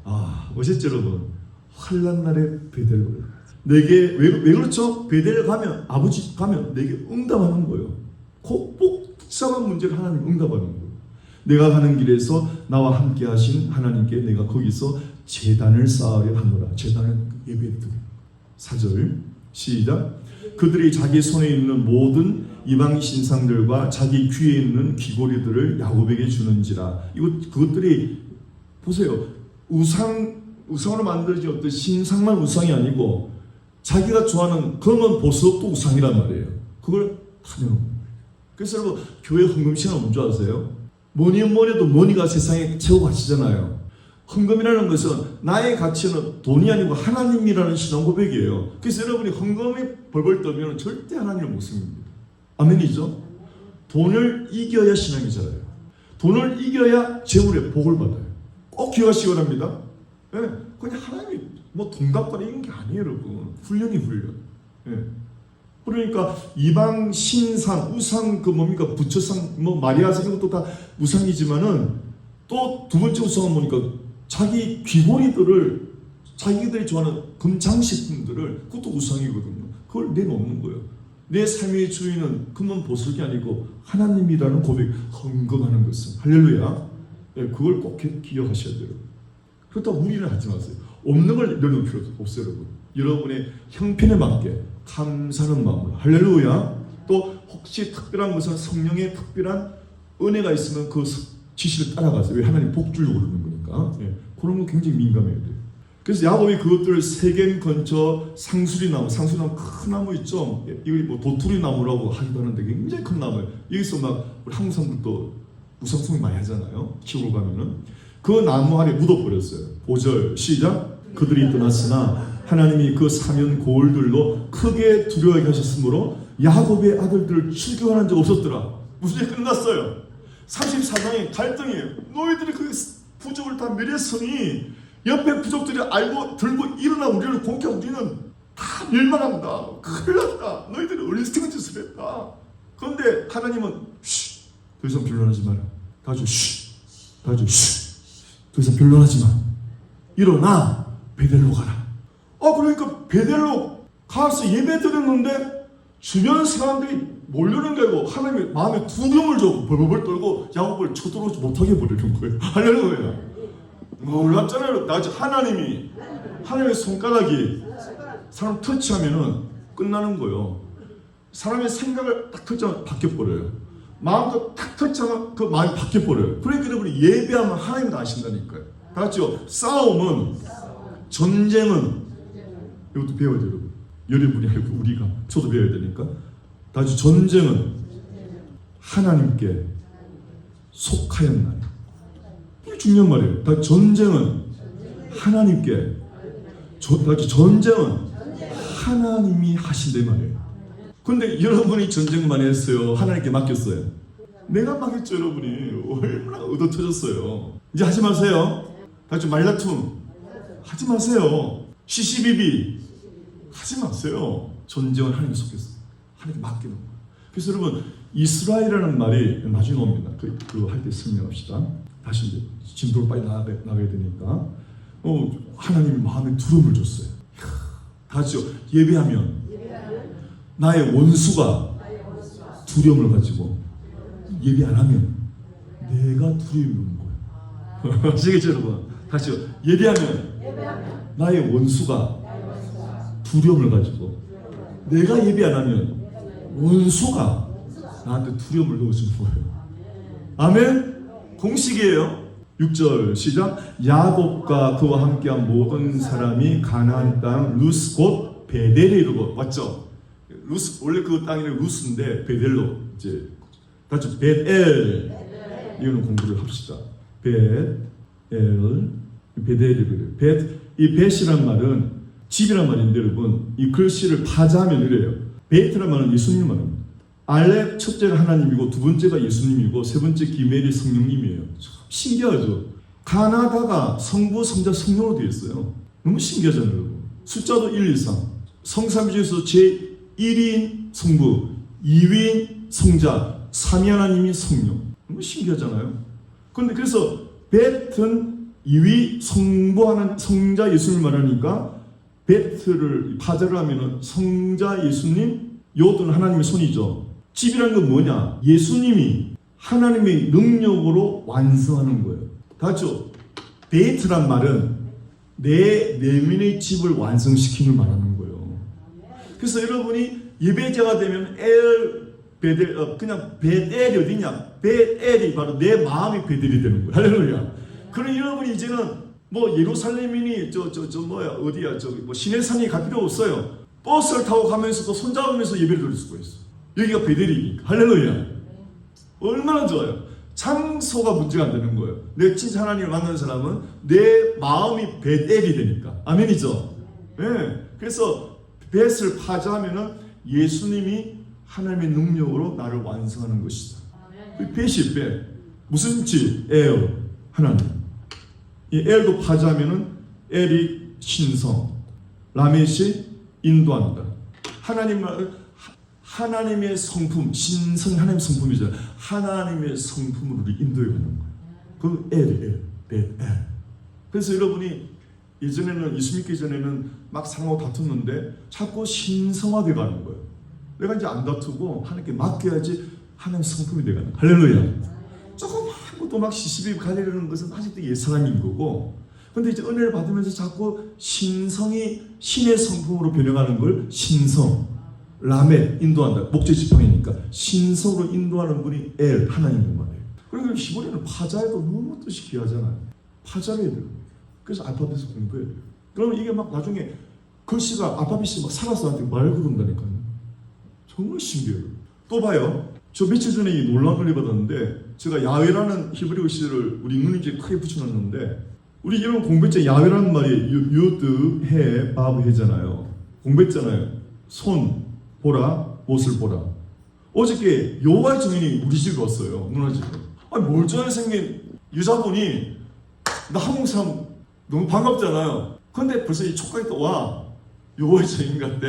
아 멋있죠 여러분. 환난 날에 베델로 올라가자. 내게 왜 그렇죠? 베델 가면 아버지 가면 내게 응답하는 거예요. 꼭 복잡한 문제를 하나님 응답하는 거예요. 내가 가는 길에서 나와 함께 하신 하나님께 내가 거기서 제단을 쌓으려 하노라. 제단을 예배에 드려. 4절 시작. 그들이 자기 손에 있는 모든 이방 신상들과 자기 귀에 있는 귀고리들을 야곱에게 주는지라. 그것들이 보세요. 우상으로 만들어진 어떤 신상만 우상이 아니고 자기가 좋아하는 검은 보석도 우상이란 말이에요. 그걸 다 내놓는 거예요. 그래서 여러분 교회 헌금 시간 뭔 줄 아세요? 뭐니 해도 머니가 세상의 최고 가치잖아요. 헌금이라는 것은 나의 가치는 돈이 아니고 하나님이라는 신앙 고백이에요. 그래서 여러분이 헌금이 벌벌 떨면 절대 하나님을 못 씁니다. 아멘이죠? 돈을 이겨야 신앙이잖아요. 돈을 이겨야 재물의 복을 받아요. 꼭 기억하시기 바랍니다. 네, 그냥 하나님이 뭐 돈 갖고 이런 게 아니에요, 여러분. 훈련이 훈련. 네. 그러니까 이방 신상, 우상 그 뭡니까 부처상, 뭐 마리아상 이런 것도 다 우상이지만은 또 두 번째 우상은 뭐니까 자기 귀고리들을 자기들이 좋아하는 금장식품들을 그것도 우상이거든요. 그걸 내놓는 거예요. 내 삶의 주인은 금은 보석이 아니고 하나님이라는 고백, 헌금하는 것은 할렐루야. 네, 그걸 꼭 기억하셔야 돼요. 그렇다고 무리를 하지 마세요. 없는 걸 내놓을 필요 없어요, 여러분. 여러분의 형편에 맞게 감사하는 마음으로 할렐루야. 또 혹시 특별한 것은 성령의 특별한 은혜가 있으면 그 지시를 따라가세요. 왜 하나님 복 주려고 그러는 거니까. 예, 그런 거 굉장히 민감해야 돼요. 그래서 야곱이 그것들을 세겜 근처 상수리나무 큰 나무 있죠. 이거 뭐 도투리 나무라고 하기도 하는데 굉장히 큰 나무예요. 여기서 막 우리 한국 사람들도 우상숭이 많이 하잖아요. 시골 가면은 그 나무 아래 묻어버렸어요. 5절 시작. 그들이 떠났으나 하나님이 그 사면 고을들로 크게 두려워하게 하셨으므로 야곱의 아들들을 출교하는 적 없었더라. 무슨 일 끝났어요. 34장의 갈등이에요. 너희들이 그 부족을 다 멸했으니 옆에 부족들이 알고 들고 일어나 우리를 공격하고 우리는 다 멸망한다. 큰일 났다. 너희들이 어리석은 짓을 했다. 그런데 하나님은 더 이상 변론하지 마라. 다 줘. 더 이상 변론하지 마. 일어나 베델로 가라. 그러니까 베델로 가서 예배 드렸는데 주변 사람들이 몰려는 게 아니고 하나님의 마음에 두려움을 주고 벌벌 떨고 야곱을 쳐들어오지 못하게 버리는 거예요. 할렐루야. 놀랍잖아요. 나중에 하나님의 손가락이 사람 터치하면은 끝나는 거예요. 사람의 생각을 딱 터치하면 바뀌어버려요. 마음도 탁 터치하면 그 마음이 바뀌어버려요. 그러니까 여러분이 예배하면 하나님도 아신다니까요. 다 같이요. 싸움은, 전쟁은, 이것도 배워야 돼요. 여러분이 아니고 우리가, 저도 배워야 되니까. 다 같이 전쟁은 하나님께 속하였나니. 이게 중요한 말이에요. 다 전쟁은 하나님께, 다 같이 전쟁은 하나님이 하신대 말이에요. 근데 여러분이 전쟁만 했어요? 하나님께 맡겼어요? 내가 맡겼죠. 여러분이 얼마나 얻어 터졌어요. 이제 하지 마세요. 다시 말다툼 하지 마세요. 시시비비 하지 마세요. 전쟁은 하나님께 속했어요. 하나님께 맡기는 거예요. 그래서 여러분 이스라엘이라는 말이 나중에 옵니다. 그거 할 때 설명합시다. 다시 이제 진도로 빨리 나가야 되니까 하나님이 마음에 두려움을 줬어요. 다시요. 예배하면 나의 원수가 두려움을 가지고 예배 안 하면 내가 두려움이 오는 거예요. 아시겠죠 여러분? 다시요. 예배하면 나의 원수가 두려움을 가지고 내가 예배 안 하면 원수가 나한테 두려움을 넣어주는 거예요. 아멘? 공식이에요. 6절 시작. 야곱과 그와 함께한 모든 사람이 가나안 땅 루스 곧 베델에 이르고. 맞죠? 루스 원래 그 땅이 루스인데 베델로 이제 다시 베델 이거는 공부를 합시다. 베델 베델이 이 벳이란 말은 집이란 말인데 여러분 이 글씨를 파자하면 이래요. 베트란 말은 예수님 말입니다. 알렙 첫째가 하나님이고 두 번째가 예수님이고 세 번째 기멜이 성령님이에요. 참 신기하죠. 가나다가 성부, 성자, 성령으로 되어 있어요. 너무 신기하잖아요. 여러분. 숫자도 1, 2, 3. 성삼위 중에서 제1인 성부, 2위인 성자, 3위 하나님이 성령. 너무 신기하잖아요. 그런데 그래서 벳은 2위 성부하는 성자 예수님을 말하니까 베트를 파자를 하면은 성자 예수님, 요든 하나님의 손이죠. 집이라는 건 뭐냐? 예수님이 하나님의 능력으로 완성하는 거예요. 다죠? 베트란 말은 내 내면의 집을 완성시키는 말하는 거예요. 그래서 여러분이 예배자가 되면 베델 그냥 베델이 어디냐? 베델이 바로 내 마음이 베델이 되는 거예요. 할렐루야. 그럼 여러분이 이제는 뭐 예루살렘이니 뭐야 어디야 저기 뭐 시내산이 갈 필요 없어요. 버스를 타고 가면서도 손잡으면서 예배를 드릴 수가 있어. 여기가 베델이니까. 할렐루야. 얼마나 좋아요. 장소가 문제가 안 되는 거예요. 내 진짜 하나님을 만나는 사람은 내 마음이 베델이 되니까. 아멘이죠. 네. 그래서 벳을 파자하면은 예수님이 하나님의 능력으로 나를 완성하는 것이다. 벳이 벳. 무슨 지? 엘. 하나님. 이 엘도 파자하면은 엘이 신성. 라멧이 인도한다. 하나님의 성품, 신성 하나님의 성품이잖아요. 하나님의 성품으로 우리 인도해 가는 거예요. 그 엘. 그래서 여러분이 예전에는 예수 믿기 전에는 막 사람하고 다퉜는데 자꾸 신성화돼 가는 거예요. 내가 이제 안 다투고 하나님께 맡겨야지 하나님의 성품이 돼 가는 거예요. 할렐루야. 조금 또 막 시시비 가리려는 것은 아직도 옛사람인 거고, 근데 이제 은혜를 받으면서 자꾸 신성이 신의 성품으로 변해가는 걸 신성, 라멧 인도한다. 목재 지팡이니까 신성으로 인도하는 분이 엘 하나님인 말이에요. 그러니까 히브리어는 파자에도 너무 뜻이 귀하잖아요. 파자를 해야 돼요. 그래서 알파벳을 공부해야 돼요. 그러면 이게 막 나중에 글씨가 알파벳이 막 살아서 나한테 말 걸은다니까요. 정말 신기해요. 또 봐요. 저 며칠 전에 이 놀라운 을 받았는데 제가 야훼라는 히브리어 시를 우리 누님께 크게 붙여놨는데, 우리 이런 공부했잖아요. 야훼라는 말이 유드, 해, 바브, 해잖아요. 공부했잖아요. 손 보라, 옷을 보라. 어저께 여호와의 증인이 우리 집에 왔어요. 누나 집에. 아니 멀쩡하게 생긴 여자분이 나 한국 사람 너무 반갑잖아요. 근데 벌써 이 촉각이 또 와. 여호와의 증인 같대.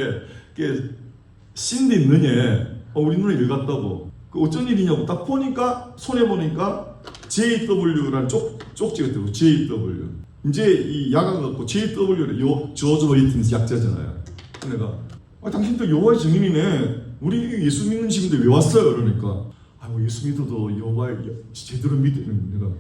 신디 있느냐? 우리 누나 일 갔다고. 그 어쩐 일이냐고 딱 보니까 손에 보니까 JW라는 쪽지가 있더라고. JW. 이제 이 야가 갖고 JW를 조지 웨이튼스 약자잖아요. 내가 당신도 여호와의 증인이네. 우리 예수 믿는 집인데 왜 왔어요? 그러니까 뭐 예수 믿어도 여호와의 제대로 믿는 내가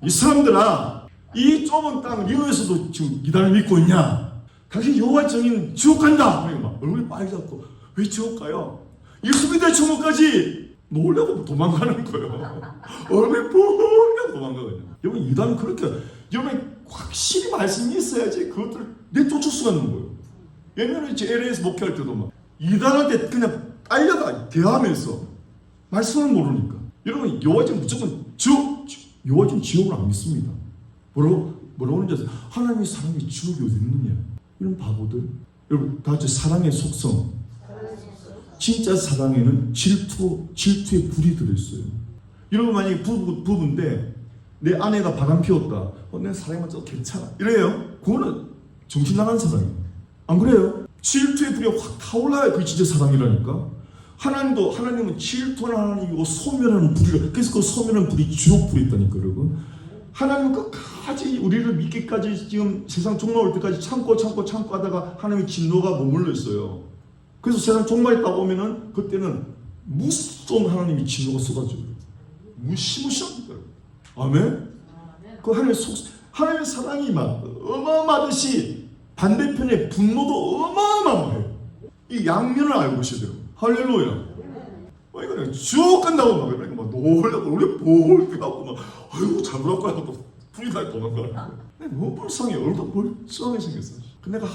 이 사람들아 이 좁은 땅 리오에서도 지금 이단을 믿고 있냐? 당신 여호와의 증인 지옥 간다. 그러니까 얼굴이 빨개졌고 왜 지옥 가요? 예수 믿어야 천국까지. 놀라고 도망가는 거예요. 얼굴이 뽀얗게 도망가거든요. 여러분 이단은 그렇게 여러분 확실히 말씀이 있어야지 그것들을 내쫓을 수가 있는 거예요. 옛날에 제 LA에서 목회할 때도 막 이단한테 그냥 딸려가 대하면서 말씀을 모르니까. 여러분 여호와 지금 무조건 여호와 지금 지옥을 안 믿습니다. 뭐라고 하는지 아세요? 하나님의 사랑이 지옥이 어디 있느냐. 이런 바보들. 여러분 다 같이 사랑의 속성. 진짜 사랑에는 질투의 불이 들어있어요. 여러분 만약에 부부인데 내 아내가 바람 피웠다. 내 사랑만 좀 괜찮아. 이래요. 그거는 정신 나간 사랑이에요. 안 그래요? 질투의 불이 확 타올라야 그게 진짜 사랑이라니까. 하나님은 질투하는 하나님이고 소멸하는 불이라. 그래서 그 소멸하는 불이 지옥불이 있다니까 여러분. 하나님은 끝까지 우리를 믿기까지 지금 세상 종말 올 때까지 참고 하다가 하나님의 진노가 머물러 있어요. 그래서 세상 종말이 딱 오면은 그때는 무서운 하나님의 진노가 쏟아져요. 무시무시합니다. 아멘? 그 하나님의 사랑이 막 어마어마하듯이 반대편의 분노도 어마어마해요. 이 양면을 알고 계셔야 돼요. 할렐루야. 이거 쭉 끝나고 막 그러니까 막 놀라고 우리 볼하고 막 아이고 잘못할 거야 또 불이 날 도망가. 너무 불쌍해. 얼굴도 멀쩡하게 생겼어. 근데 내가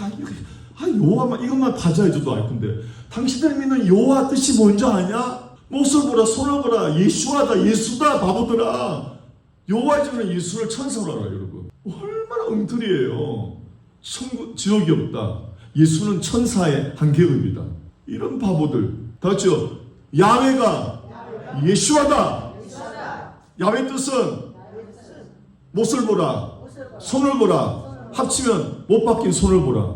여호와만 이것만 받아야지도 알 건데 당신들 믿는 여호와 뜻이 뭔지 아냐? 못을 보라 손을 보라 예수하다 예수다 바보들아. 여호와의 집은 예수를 천사로 알아요 여러분. 얼마나 엉터리예요. 지옥이 없다. 예수는 천사의 한 계급이다. 이런 바보들 다 같이요. 야훼가 예수하다. 야훼 뜻은 못을 보라 손을 보라 합치면 못 박힌 손을 보라.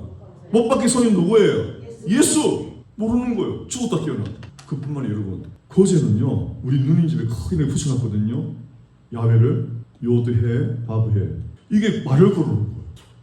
못 박힌 손이 누구예요? 예수. 모르는 거예요. 죽었다 깨어나. 그뿐만 아니라 여러분 거제는요 우리 누님 집에 크게 붙여놨거든요. 야훼를 요드해 바브해 이게 말을 거르는 거예요.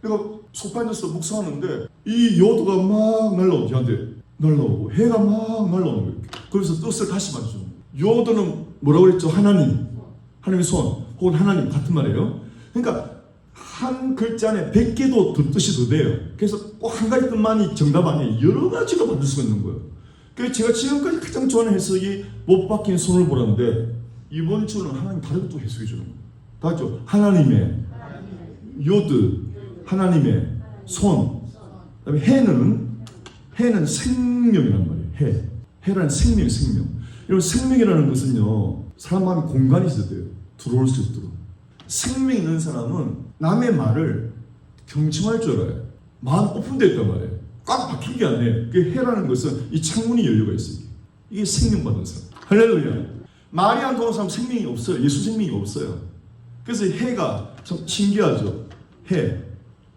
내가 소파에 앉아서 묵상하는데 이 요드가 막 날라오고 걔한테 날라오고 해가 막 날라오는 거예요. 그래서 뜻을 다시 맞추는 거예요. 요드는 뭐라고 그랬죠? 하나님의 손 혹은 하나님 같은 말이에요. 그러니까 한 글자 안에 100개도 더 뜻이 더 돼요. 그래서 꼭 한 가지 뜻만이 정답 아니에요. 여러 가지로 만들 수가 있는 거예요. 그래서 제가 지금까지 가장 좋아하는 해석이 못 박힌 손을 보라는데 이번 주는 하나님 다른 또 해석해 주는 거예요. 다 같죠? 하나님의 요드 하나님의 손. 그다음에 해는 생명이란 말이에요. 해라는 생명. 여러분 생명이라는 것은요 사람 마음에 공간이 있어야 돼요. 들어올 수 있도록. 생명 있는 사람은 남의 말을 경청할 줄 알아요. 마음 오픈되어 있단 말이에요. 꽉 박힌 게 아니에요. 그 해라는 것은 이 창문이 열려가 있어요. 이게 생명 받은 사람. 할렐루야. 말이 안 통하는 사람 생명이 없어요. 예수 생명이 없어요. 그래서 해가 참 신기하죠. 해.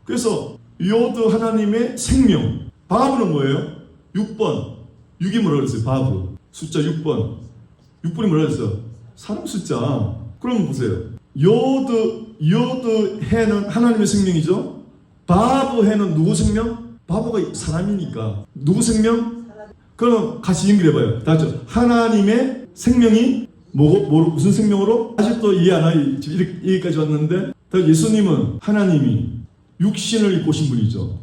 그래서 요드 하나님의 생명. 바브는 뭐예요? 6번. 6이 뭐라 그랬어요? 바브. 숫자 6번. 6번이 뭐라 그랬어요? 사람 숫자. 그럼 보세요. 요드 해는 하나님의 생명이죠. 바브 해는 누구 생명? 바브가 사람이니까. 누구 생명? 그럼 같이 연결해봐요. 다죠. 하나님의 생명이 무슨 생명으로? 아직도 이해 안 하고 여기까지 왔는데 예수님은 하나님이 육신을 입고 오신 분이죠.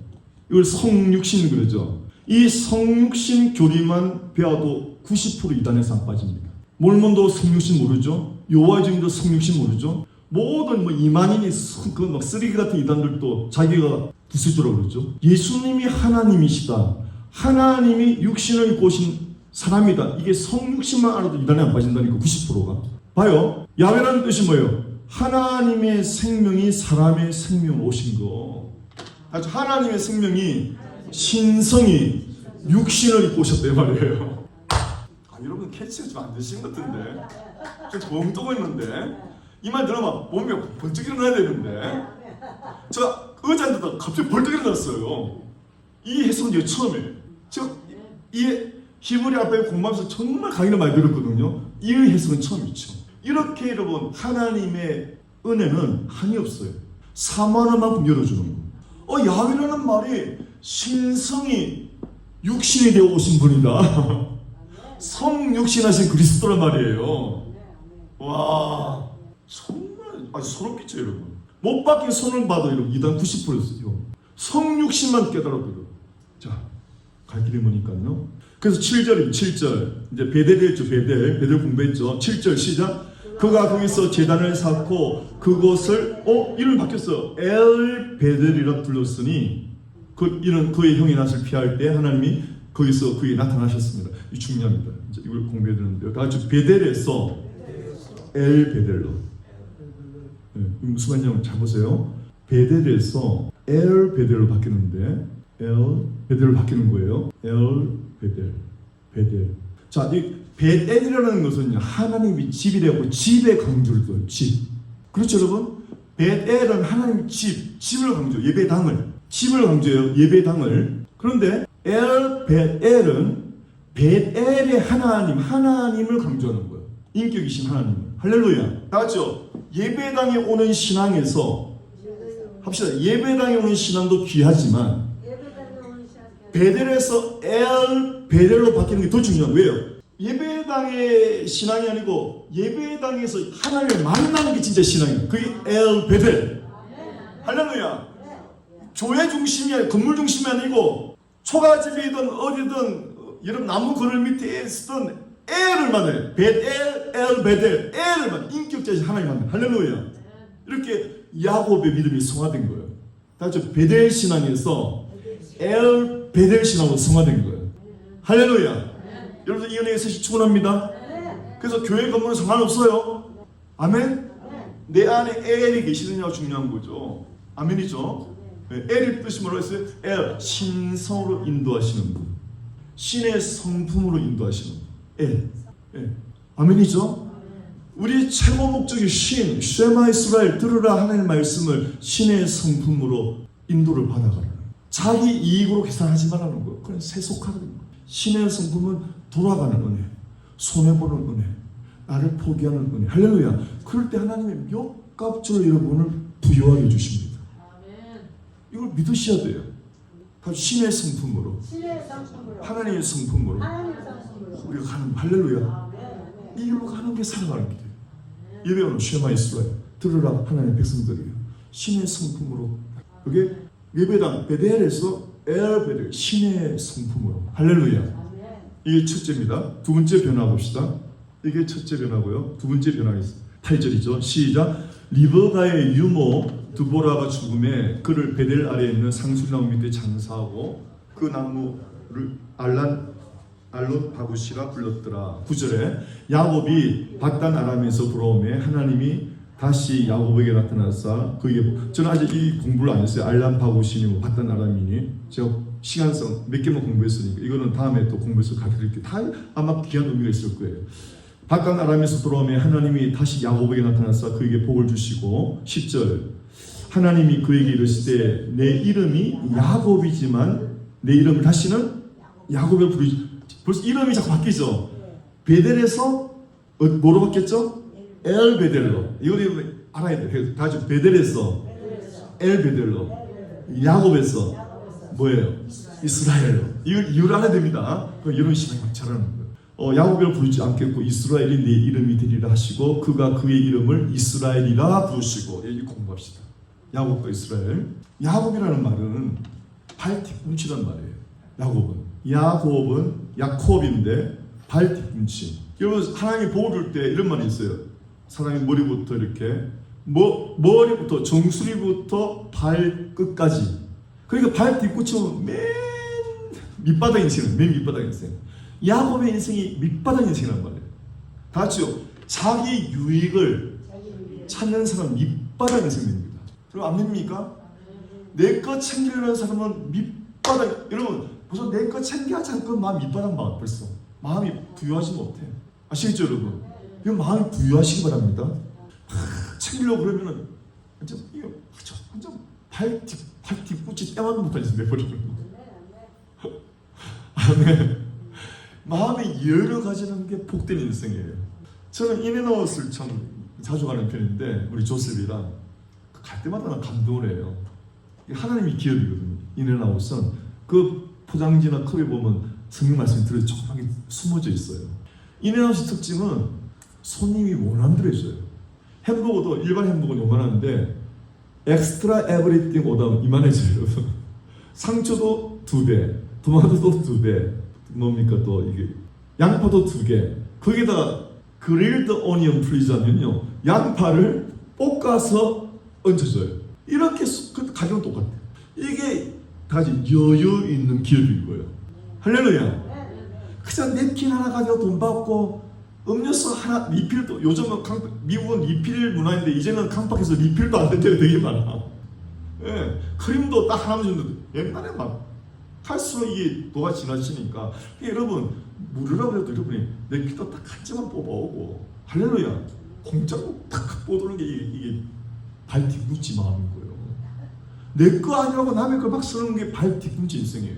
이걸 성육신 그러죠. 이 성육신 교리만 배워도 90% 이단에서 안 빠집니다. 몰몬도 성육신 모르죠. 여호와의 증인도 성육신 모르죠. 모든 이만인이 막 쓰레기 같은 이단들도 자기가 부수주라고 그러죠. 예수님이 하나님이시다. 하나님이 육신을 입고 오신 사람이다. 이게 성육신만 알아도 이단에 안 빠진다니까 90%가. 봐요. 야훼라는 뜻이 뭐예요? 하나님의 생명이 사람의 생명으로 오신 거. 아주 하나님의 생명이 신성이 육신을 입고 오셨단 말이에요. 여러분 캐치가 좀 안 되신 것 같은데 좀 벙떠고 있는데 이 말 들으면 몸이 번쩍 일어나야 되는데 제가 의자에 앉았다가 갑자기 벌떡 일어났어요. 이 해석은 이게 처음이에요. 제가 이 히브리 앞에 공부하면서 정말 강의를 많이 들었거든요. 이 해석은 처음이죠. 이렇게 여러분 하나님의 은혜는 한이 없어요. 사모하는 만큼 열어주는 거. 야훼라는 말이 신성이 육신이 되어 오신 분이다. 성육신하신 그리스도란 말이에요. 와 정말 아주 소름 끼쳐요 여러분. 못 박힌 손을 봐도 여러분 이단 90%였어요. 성육신만 깨달아도. 자 갈 길이 뭐니까요. 그래서 7절입니다. 7절. 이제 베델이었죠. 베델 공부했죠. 7절 시작. 그가 거기서 제단을 쌓고 그곳을 이름이 바뀌었어. 엘 베델이라 불렀으니 이는 그의 형이 낯을 피할 때 하나님이 거기서 그에게 나타나셨습니다. 이 중요합니다. 이제 이걸 공부해야 되는데요. 다 같이 베델에서 엘 베델로. 네, 무슨 말인지 잘 보세요. 베델에서 엘 베델로 바뀌는데 엘 베델로 바뀌는 거예요. 엘 베델. 자, 이 베델이라는 것은 하나님이 집이라고 집에 강조를 둬요. 집. 그렇죠, 여러분? 베델은 하나님의 집을 강조, 예배당을. 집을 강조해요. 예배당을. 그런데 엘 베델은 베델의 하나님을 강조하는 거예요. 인격이신 하나님. 할렐루야. 다 같이요. 예배당에 오는 신앙에서 합시다. 예배당에 오는 신앙도 귀하지만 베델에서 엘 베델로 바뀌는 게 더 중요한 거예요. 예배당의 신앙이 아니고 예배당에서 하나님을 만나는 게 진짜 신앙이에요. 그게 엘 베델. 할렐루야. 교회 중심이 아니고 건물 중심이 아니고 초가집이든 어디든 여러분 나무 그늘 밑에 쓰던 엘을 만나요. 베델, 엘 베델, 엘을 만나. 인격자신 하나님 만나. 할렐루야. 이렇게 야곱의 믿음이 성화된 거예요. 다시 베델 신앙에서 엘 베델 신앙으로 성화된 거예요. 할렐루야. 여러분 이 은혜에 서시 축원합니다. 그래서 교회 건물은 상관없어요. 아멘. 내 안에 엘이 계시느냐가 중요한 거죠. 아멘이죠. 엘의 뜻이 뭐라고 했어요? 엘, 신성으로 인도하시는 분. 신의 성품으로 인도하시는 분. 엘. 아멘이죠. 우리 최고 목적이 쉐마 이스라엘 들으라 하나님의 말씀을 신의 성품으로 인도를 받아가라는 거예요. 자기 이익으로 계산하지 말라는 거예요. 그냥 세속하는 거예요. 신의 성품은 돌아가는 은혜, 손해보는 은혜, 나를 포기하는 은혜. 할렐루야. 그럴 때 하나님의 몇 값으로 여러분을 부여하게 해주십니다. 이걸 믿으셔야 돼요. 신의 성품으로, 하나님의 성품으로 우리가 가는, 할렐루야. 이 길로 가는 게 살아가는 길이에요. 예배하는 쉐마 이스라엘 들으라 하나님의 백성들이에요. 신의 성품으로. 그게 예배당 베델에서 엘 베델, 신의 성품으로. 할렐루야. 이게 첫째입니다. 두 번째 변화 봅시다. 이게 첫째 변화고요. 두 번째 변화가 있어요. 8절이죠. 시작. 리브가의 유모 드보라가 죽음에 그를 베델 아래에 있는 상수나무 밑에 장사하고 그 나무를 알롯 바구시라 불렀더라. 9절에 야곱이 바단 아람에서 돌아오매 하나님이 다시 야곱에게 나타나사 그에게, 저는 아직 이 공부를 안 했어요. 알람 바구시니 뭐 바단 아람이니 제가 시간상 몇 개만 공부했으니까 이거는 다음에 또 공부해서 가르칠게요. 다 아마 귀한 의미가 있을 거예요. 바단 아람에서 돌아오매 하나님이 다시 야곱에게 나타나사 그에게 복을 주시고 10절 하나님이 그에게 이르시되 내 이름이 야곱이지만 내 이름을 다시는 야곱을 부르지. 벌써 이름이 자꾸 바뀌죠. 베델에서 뭐로 바뀌었죠? 엘 베델로. 이걸 알아야 돼요. 다 같이 베델에서 엘 베델로, 야곱에서 뭐예요? 이스라엘로. 이걸 이유를 알아야 됩니다. 이런 식으로 잘하는 거예요. 야곱을 부르지 않겠고 이스라엘이 내 이름이 되리라 하시고 그가 그의 이름을 이스라엘이라 부르시고. 여기 공부합시다. 야곱과 이스라엘. 야곱이라는 말은 발 뒤꿈치란 말이에요. 야곱은 야콥인데 발 뒤꿈치. 여러분 하나님이 복을 줄 때 이런 말이 있어요. 사람의 머리부터 이렇게 머리부터 정수리부터 발끝까지. 그러니까 발 뒤꿈치는 맨 밑바닥 인생은 맨 밑바닥 인생. 야곱의 인생이 밑바닥 인생이란 말이에요. 다 같이요. 자기 유익을 찾는 사람은 밑바닥 인생입니다. 그럼 안 믿습니까? 내 것 챙기려는 사람은 밑바닥. 여러분 벌써 내 것 챙겨야지 할 건 마음 밑바닥 마음 벌써 마음이 부유하지 못해. 아시겠죠 여러분? 이 마음이 부유하시기 바랍니다. 챙기려고 그러면은 완전 발 뒤꿈치 때만도 못하지 내버리는 거. 아멘. 마음의 여유를 가지는 게 복된 인생이에요. 저는 인앤아웃을 참 자주 가는 편인데 우리 조셉이랑 갈 때마다 난 감동을 해요. 하나님이 기업이거든요. 인앤아웃은 그 포장지나 컵에 보면 성경 말씀이 들어서 조그맣게 숨어져 있어요. 인앤아웃의 특징은 손님이 원하는 대로 해줘요. 햄버거도 일반 햄버거는 요만한데 엑스트라 에브리띵 오다면 이만해져요. 상추도 2배, 토마토도 2배, 뭡니까 또 이게 양파도 2개 거기다가 그릴드 오니언 플리자면요 양파를 볶아서 얹혀줘요. 이렇게 가격은 똑같아요. 이게 다시 여유 있는 기업인 거예요. 할렐루야. 그냥 냅킨 하나 가지고 돈 받고 음료수 하나 리필도 요즘은 미국은 리필 문화인데 이제는 깜빡해서 리필도 안 될 때가 되게 많아. 예, 크림도 딱 하나 정도 옛날에 막 할수록 이게 도가 지나치니까 여러분 물으라고 해도 여러분이 냅킨도 딱 한 잔만 뽑아오고 할렐루야 공짜로 탁 뽑아오는 게 이게 발 뒤꿈치 마음인 거예요. 내 거 아니라고 남의 걸 막 쓰는 게 발 뒤꿈치 인생이에요.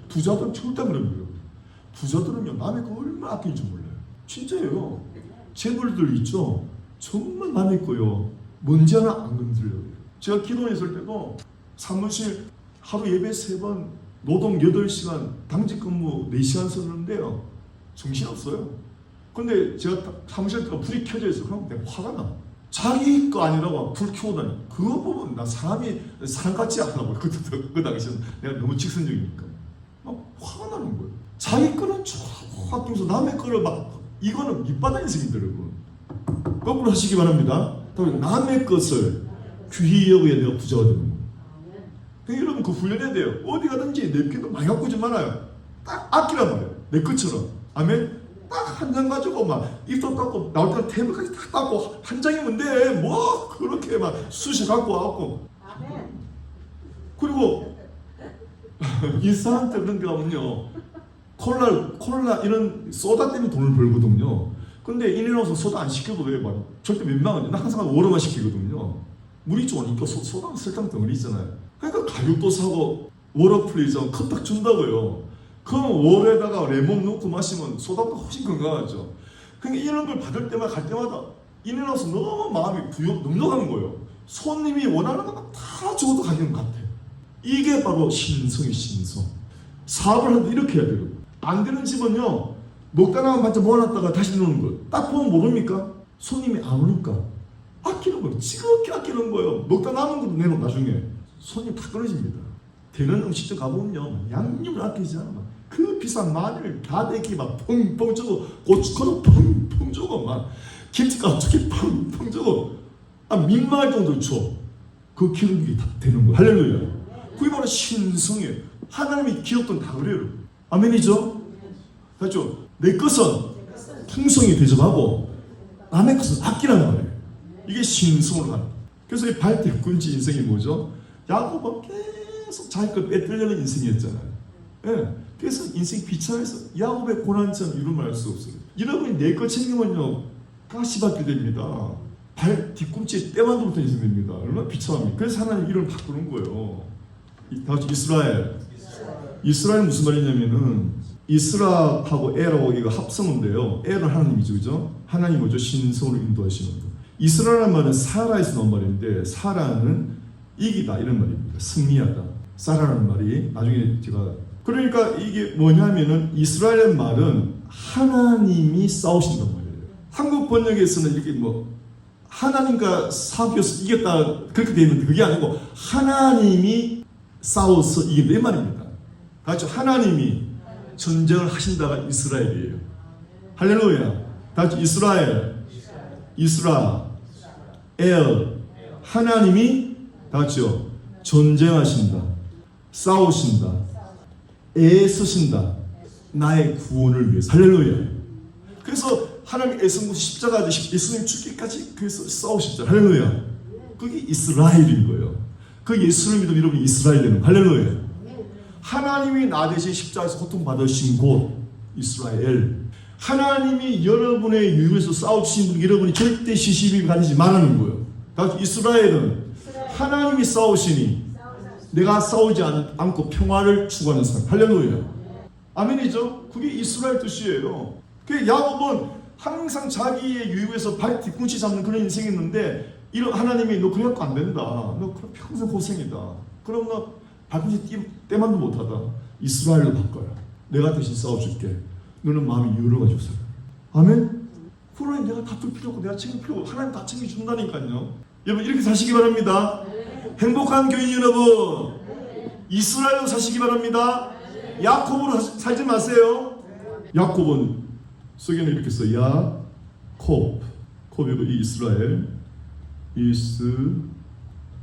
부자들은 절대 그런 거예요. 부자들은요 남의 거 얼마나 아끼는지 몰라요. 진짜예요. 재벌들 있죠. 정말 남의 거요. 먼지 하나 안 건드려요. 제가 기도했을 때도 사무실 하루 예배 3번 노동 8시간 당직 근무 4시간 썼는데요. 정신없어요. 근데 제가 사무실 때가 불이 켜져 있어요. 그럼 내가 화가 나. 자기 거 아니라고 불 켜고 다니. 그거 보면 나 사람이 사람같지 않아. 그 당시에는 내가 너무 직선적이니까 막 화가 나는 거예요. 자기 거는 쫙 아끼면서 남의 거를 막 이거는 밑바닥 인생입니다. 여러분 거꾸로 하시기 바랍니다. 남의 것을 귀히 여기에 내가 부자가 되는 거예요. 그러니까 여러분 그 훈련해야 돼요. 어디 가든지 냅킨도 많이 갖고 오지 말아요. 딱 아끼란 말이에요. 내 것처럼. 아멘. 딱 한 장 가지고 막 입도 닦고 나올 때는 테이블까지 딱 닦고 한 장이면 돼. 뭐 그렇게 막 수시 갖고 와갖고. 그리고 인스턴트 그런 데 가면요 콜라 이런 소다 때문에 돈을 벌거든요. 근데 인앤아웃은 소다 안 시켜도 돼. 막 절대 민망하지. 나 항상 워러만 시키거든요. 물이 좋으니까 소다는 설탕 덩어리 있잖아요. 그러니까 가격도 사고 워러 플리즈 컵 딱 준다고요. 그럼 월에다가 레몬 넣고 마시면 소다보다 훨씬 건강하죠. 그러니까 이런 걸 받을 때마다 갈 때마다 인앤아웃은 너무 마음이 넉넉한 거예요. 손님이 원하는 거 다 줘도 가격은 같아요. 이게 바로 신성의 신성. 사업을 하는데 이렇게 해야 돼요. 안 되는 집은요 먹다 남은 반찬 모아놨다가 다시 넣는 거예요. 딱 보면 모릅니까? 손님이 안 오니까 아끼는 거예요. 지극히 아끼는 거예요. 먹다 남은 것도 내놓으면 나중에 손님 다 끊어집니다. 되는 음식점 가보면요 양념을 아끼지 않아. 그 비싼 마늘 다대기 막 펑펑 주고 고춧가루 펑펑 주고 막 김치가루죽이 펑펑 주고 민망할 정도로 줘. 그 기록이 다 되는 거예요. 할렐루야. 그게 바로 신성이에요. 하나님이 기업들은 다 그래요. 아멘이죠? 그렇죠? 내 것은 풍성히 대접하고 남의 것은 아끼라는 말이에요. 이게 신성으로 가는. 그래서 이 발뒤꿈치 인생이 뭐죠? 야곱은 계속 자기 걸 빼뜨려는 인생이었잖아요. 예. 그래서 인생이 비참해서 야곱의 고난처럼 이루 말할 수 없어요. 여러분이 내 것 챙기면요 가시받게 됩니다. 발 뒤꿈치에 때만도 못한 인생 됩니다. 얼마나 비참합니까? 그래서 하나님 이름을 바꾸는 거예요. 다시 이스라엘. 이스라엘 무슨 말이냐면은 이스라하고 에라고 이거 합성어인데요. 에는 하나님이죠, 그죠? 하나님 뭐죠? 신성으로 인도하시는 거. 이스라엘은 말은 사라에서 나온 말인데 사라는 이기다 이런 말입니다. 승리하다. 사라라는 말이 나중에 제가 그러니까 이게 뭐냐면은 이스라엘 말은 하나님이 싸우신단 말이에요. 한국 번역에서는 이렇게 뭐 하나님과 사귀어서 이겼다 그렇게 되어 있는데 그게 아니고 하나님이 싸워서 이게 내 말입니다. 다같이 하나님이 전쟁을 하신다가 이스라엘이에요. 할렐루야. 다같이 이스라엘, 이스라엘, 하나님이 다같이요 전쟁하신다, 싸우신다, 애쓰신다, 나의 구원을 위해서. 할렐루야. 그래서 하나님 애쓰는 것이 십자가 예수님 죽기까지 그래서 싸우시죠. 할렐루야. 그게 이스라엘인 거예요. 그 예수를 믿으면 여러분이 이스라엘 되는 거예요. 할렐루야. 하나님이 나 대신 십자가에서 고통받으신 곳 이스라엘. 하나님이 여러분의 유익에서 싸우신 분 여러분이 절대 시시비 가지지 말라는 거예요. 이스라엘은 하나님이 싸우시니 내가 싸우지 않고 평화를 추구하는 사람. 할렐루야. 아멘이죠? 그게 이스라엘 뜻이에요. 그 야곱은 항상 자기의 유익에서 발 뒤꿈치 잡는 그런 인생이었는데 이런 하나님이 너 그래갖고 안 된다. 너 그럼 평생 고생이다. 그럼 너 발꿈치 때만도 못하다. 이스라엘로 바꿔라. 내가 대신 싸워줄게. 너는 마음이 열어가지고 살아. 아멘? 그러니 내가 다툴 필요 없고 내가 챙길 필요 없고 하나님 다 챙겨준다니까요. 여러분 이렇게 사시기 바랍니다. 행복한 교인 여러분 이스라엘로 사시기 바랍니다. 야곱으로 살지 마세요. 야곱은 성경에 이렇게 써요. 야콥, 콥이고 이스라엘,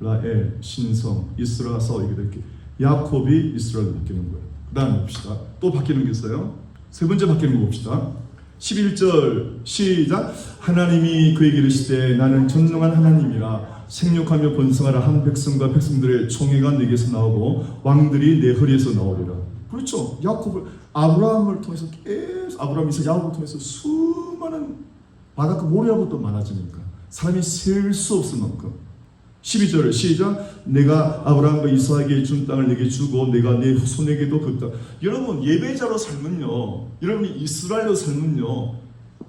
이스라엘 신성, 이스라서 이렇게 야콥이 이스라엘로 바뀌는 거예요. 그 다음에 봅시다. 또 바뀌는 게 있어요. 세 번째 바뀌는 거 봅시다. 11절 시작. 하나님이 그에게 이르시되 나는 전능한 하나님이라 생육하며 번성하라 한 백성과 백성들의 총회가 내게서 나오고 왕들이 내 허리에서 나오리라. 그렇죠. 야곱을 아브라함을 통해서 계속 아브라함 이삭 야곱을 통해서 수많은 바닷가 모래하고 또 많아지니까 사람이 셀 수 없을 만큼. 12절 시작. 내가 아브라함과 이삭에게 준 땅을 내게 주고 내가 내 후손에게도 그 땅. 여러분 예배자로 살면요, 여러분이 이스라엘로 살면요,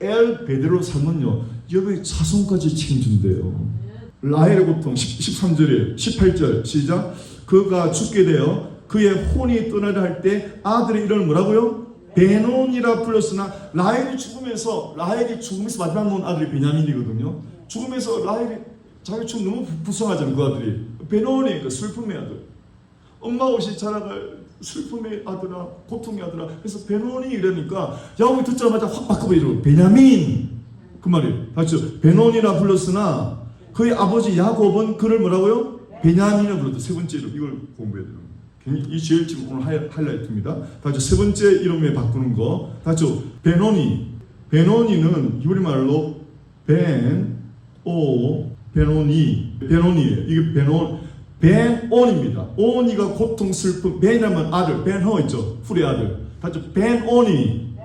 엘 베델로 살면요, 여러분의 자손까지 책임진대요. 라헬의 고통 13절에 18절 시작. 그가 죽게 되어 그의 혼이 떠나려 할 때 아들의 이름을 뭐라고요? 베논이라 불렀으나 라헬이 죽으면서 마지막 낳은 아들이 베냐민이거든요. 죽으면서 라헬이 자기 죽음 너무 불쌍하잖아요. 그 아들이 베논이 그 슬픔의 아들, 엄마 없이 자라갈 슬픔의 아들아, 고통의 아들아. 그래서 베논이 이러니까 야곱이 듣자마자 확 바꿔버리고 베냐민 그 말이에요. 맞죠? 베논이라 불렀으나 그의 아버지 야곱은 그를 뭐라고요? 베냐민이라 불렀다. 세 번째 이름 이걸 공부해야 돼요. 이 제일 지금 오늘 하이라이트입니다. 다죠. 세 번째 이름에 바꾸는 거. 다죠. 베노니는 히브리 말로 베노니예요. 이게 베온입니다. 오니가 고통, 슬픔, 베냐면 아들, 벤허 있죠. 풀의 아들. 다죠. 베오니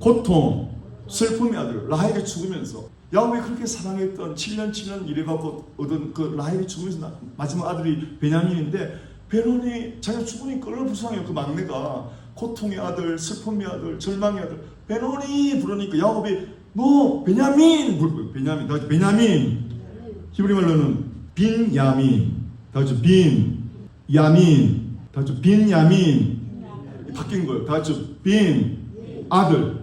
고통, 슬픔의 아들. 라헬이 죽으면서 야곱이 그렇게 사랑했던 7년 일해갖고 얻은 그 라헬이 죽으면서 마지막 아들이 베냐민인데. 베논이 자기가 죽으니까 얼마나 불쌍해요. 그 막내가 고통의 아들, 슬픔의 아들, 절망의 아들. 베논이 부르니까 야곱이 너 베냐민 히브리 말로는 빈야민 다죠. 빈야민 다죠. 빈야민 바뀐 거예요. 다죠. 빈 아들,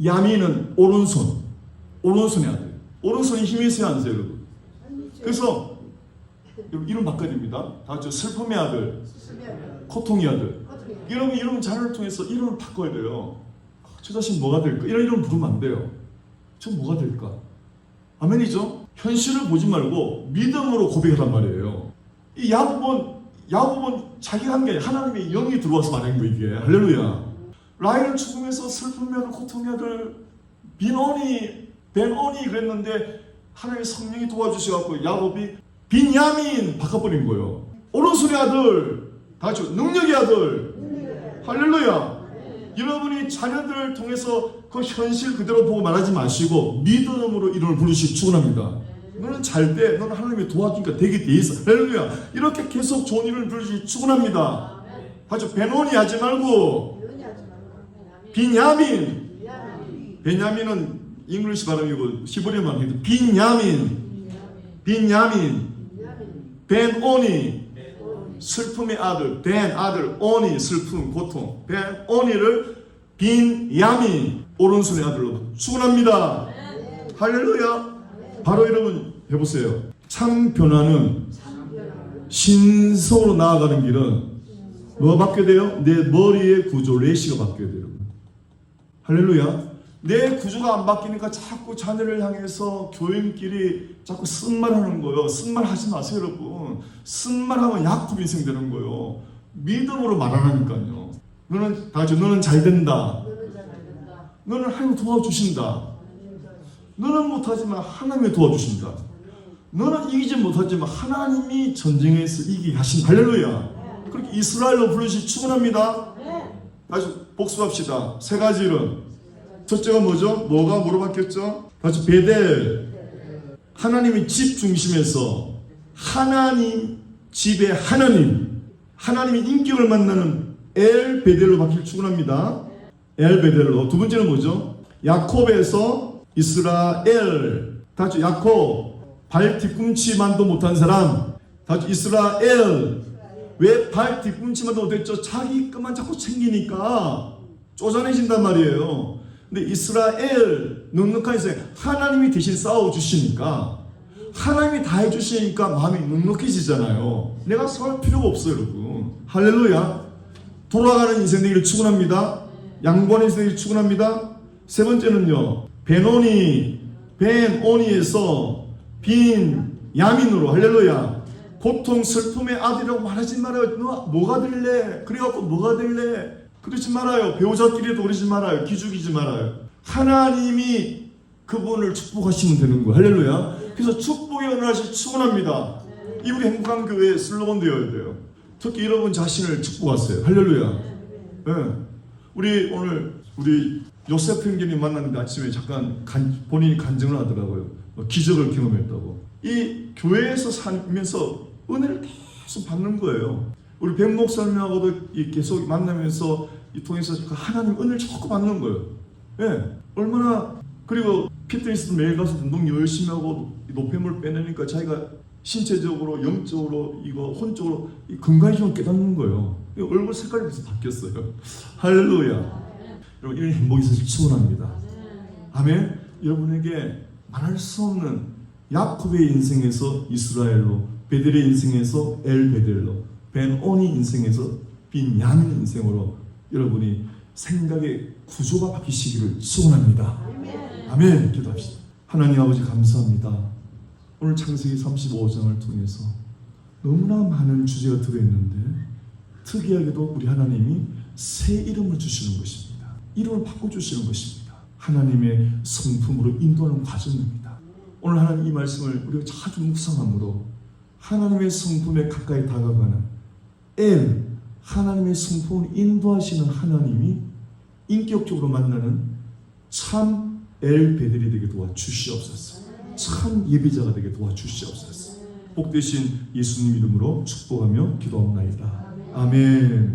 야민은 오른손의 아들. 오른손이 힘이 있어야 안 돼요, 여러분. 그래서 이름 바꿔야 됩니다. 다죠. 슬픔의 아들, 고통의 아들. 이런 자녀를 통해서 이름을 바꿔야 돼요. 저 자신 뭐가 될까? 이런 이름 부르면 안 돼요. 저 뭐가 될까? 아멘이죠? 현실을 보지 말고 믿음으로 고백하란 말이에요. 이 야곱은 자기가 한 게 하나님의 영이 들어와서 말한 거 이게. 할렐루야. 라헬은 죽음에서 슬픔의 아들, 고통의 아들, 벤온이 그랬는데 하나님의 성령이 도와주셔갖고 야곱이 빈야민 바꿔버린 거예요. 오른손의 아들, 다죠. 능력의 아들. 할렐루야. 여러분이 자녀들을 통해서 그 현실 그대로 보고 말하지 마시고 믿음으로 이름을 부르시기 축원합니다. 너는 잘 돼. 너는 하나님이 도와주니까 되게 돼 있어. 할렐루야. 이렇게 계속 좋은 이름을 부르시기 축원합니다. 다죠. 베논이 하지 말고 빈야민. 베냐민은 잉글리시 발음이고 히브리어만 해도 빈야민. 벤오니 슬픔의 아들, 벤 아들, 오니 슬픔, 고통. 벤오니를 빈야민 오른손의 아들로 축원합니다. 할렐루야. 바로 여러분 해보세요. 참 변화는 신성으로 나아가는 길은 뭐가 바뀌어야 돼요? 내 머리의 구조, 레시가 바뀌어야 돼요. 할렐루야. 내 구조가 안 바뀌니까 자꾸 자녀를 향해서 교인끼리 자꾸 쓴말하는 거예요. 쓴말 하지 마세요, 여러분. 쓴말하면 야곱 인생 되는 거예요. 믿음으로 말하라니까요. 너는 잘 된다. 너는 하나님 도와주신다. 너는 못하지만 하나님이 도와주신다. 너는 이기지 못하지만 하나님이 전쟁에서 이기게 하신. 할렐루야. 그렇게 이스라엘로 부르시 축원합니다. 다시 복습합시다. 세 가지 이름. 첫째가 뭐죠? 뭐로 바뀌었죠? 다시 베델. 하나님의 집 중심에서 하나님 집의 하나님의 인격을 만나는 엘 베델로 바뀔 축원합니다. 엘 베델로. 두 번째는 뭐죠? 야콥에서 이스라엘. 다시 야콥. 발 뒤꿈치만도 못한 사람. 다시 이스라엘. 왜 발 뒤꿈치만도 못했죠? 자기 것만 자꾸 챙기니까 쪼잔해진단 말이에요. 근데 이스라엘 넉넉한 인생 하나님이 대신 싸워주시니까 하나님이 다 해주시니까 마음이 넉넉해지잖아요. 내가 설 필요가 없어요, 여러분. 할렐루야. 돌아가는 인생 되기를 축원합니다. 양보하는 인생 되기를 축원합니다. 세 번째는요, 벤오니에서 빈 야민으로, 할렐루야. 고통 슬픔의 아들이라고 말하지 말아요. 너 뭐가 될래? 그래갖고 뭐가 될래? 그러지 말아요. 배우자끼리도 그러지 말아요. 기죽이지 말아요. 하나님이 그분을 축복하시면 되는 거예요. 할렐루야. 그래서 축복의 은혜를 축원합니다. 이 우리 행복한 교회의 슬로건 되어야 돼요. 특히 여러분 자신을 축복하세요. 할렐루야. 네. 우리 요셉 형제님 만났는데 아침에 잠깐 본인이 간증을 하더라고요. 기적을 경험했다고. 이 교회에서 살면서 은혜를 계속 받는 거예요. 우리 백 목사님하고도 계속 만나면서 이 통해서 하나님 은혜를 자꾸 받는 거예요. 예. 얼마나. 그리고 피트니스도 매일 가서 운동 열심히 하고 노폐물 빼내니까 자기가 신체적으로, 영적으로, 혼적으로 건강해지면 깨닫는 거예요. 얼굴 색깔이 벌써 바뀌었어요. 할렐루야. 여러분, 이런 행복이 있어서 축원합니다. 아멘. 여러분에게 말할 수 없는 야곱의 인생에서 이스라엘로, 베델의 인생에서 엘베델로, 벤오니 인생에서 빈야민 인생으로 여러분이 생각의 구조가 바뀌시기를 축원합니다. 아멘. 기도합시다. 하나님 아버지 감사합니다. 오늘 창세기 35장을 통해서 너무나 많은 주제가 들어있는데 특이하게도 우리 하나님이 새 이름을 주시는 것입니다. 이름을 바꿔주시는 것입니다. 하나님의 성품으로 인도하는 과정입니다. 오늘 하나님 이 말씀을 우리가 자주 묵상함으로 하나님의 성품에 가까이 다가가는 하나님의 성품을 인도하시는 하나님이 인격적으로 만나는 참 베델이 되게 도와주시옵소서. 참 예비자가 되게 도와주시옵소서. 복되신 예수님 이름으로 축복하며 기도합나이다. 아멘.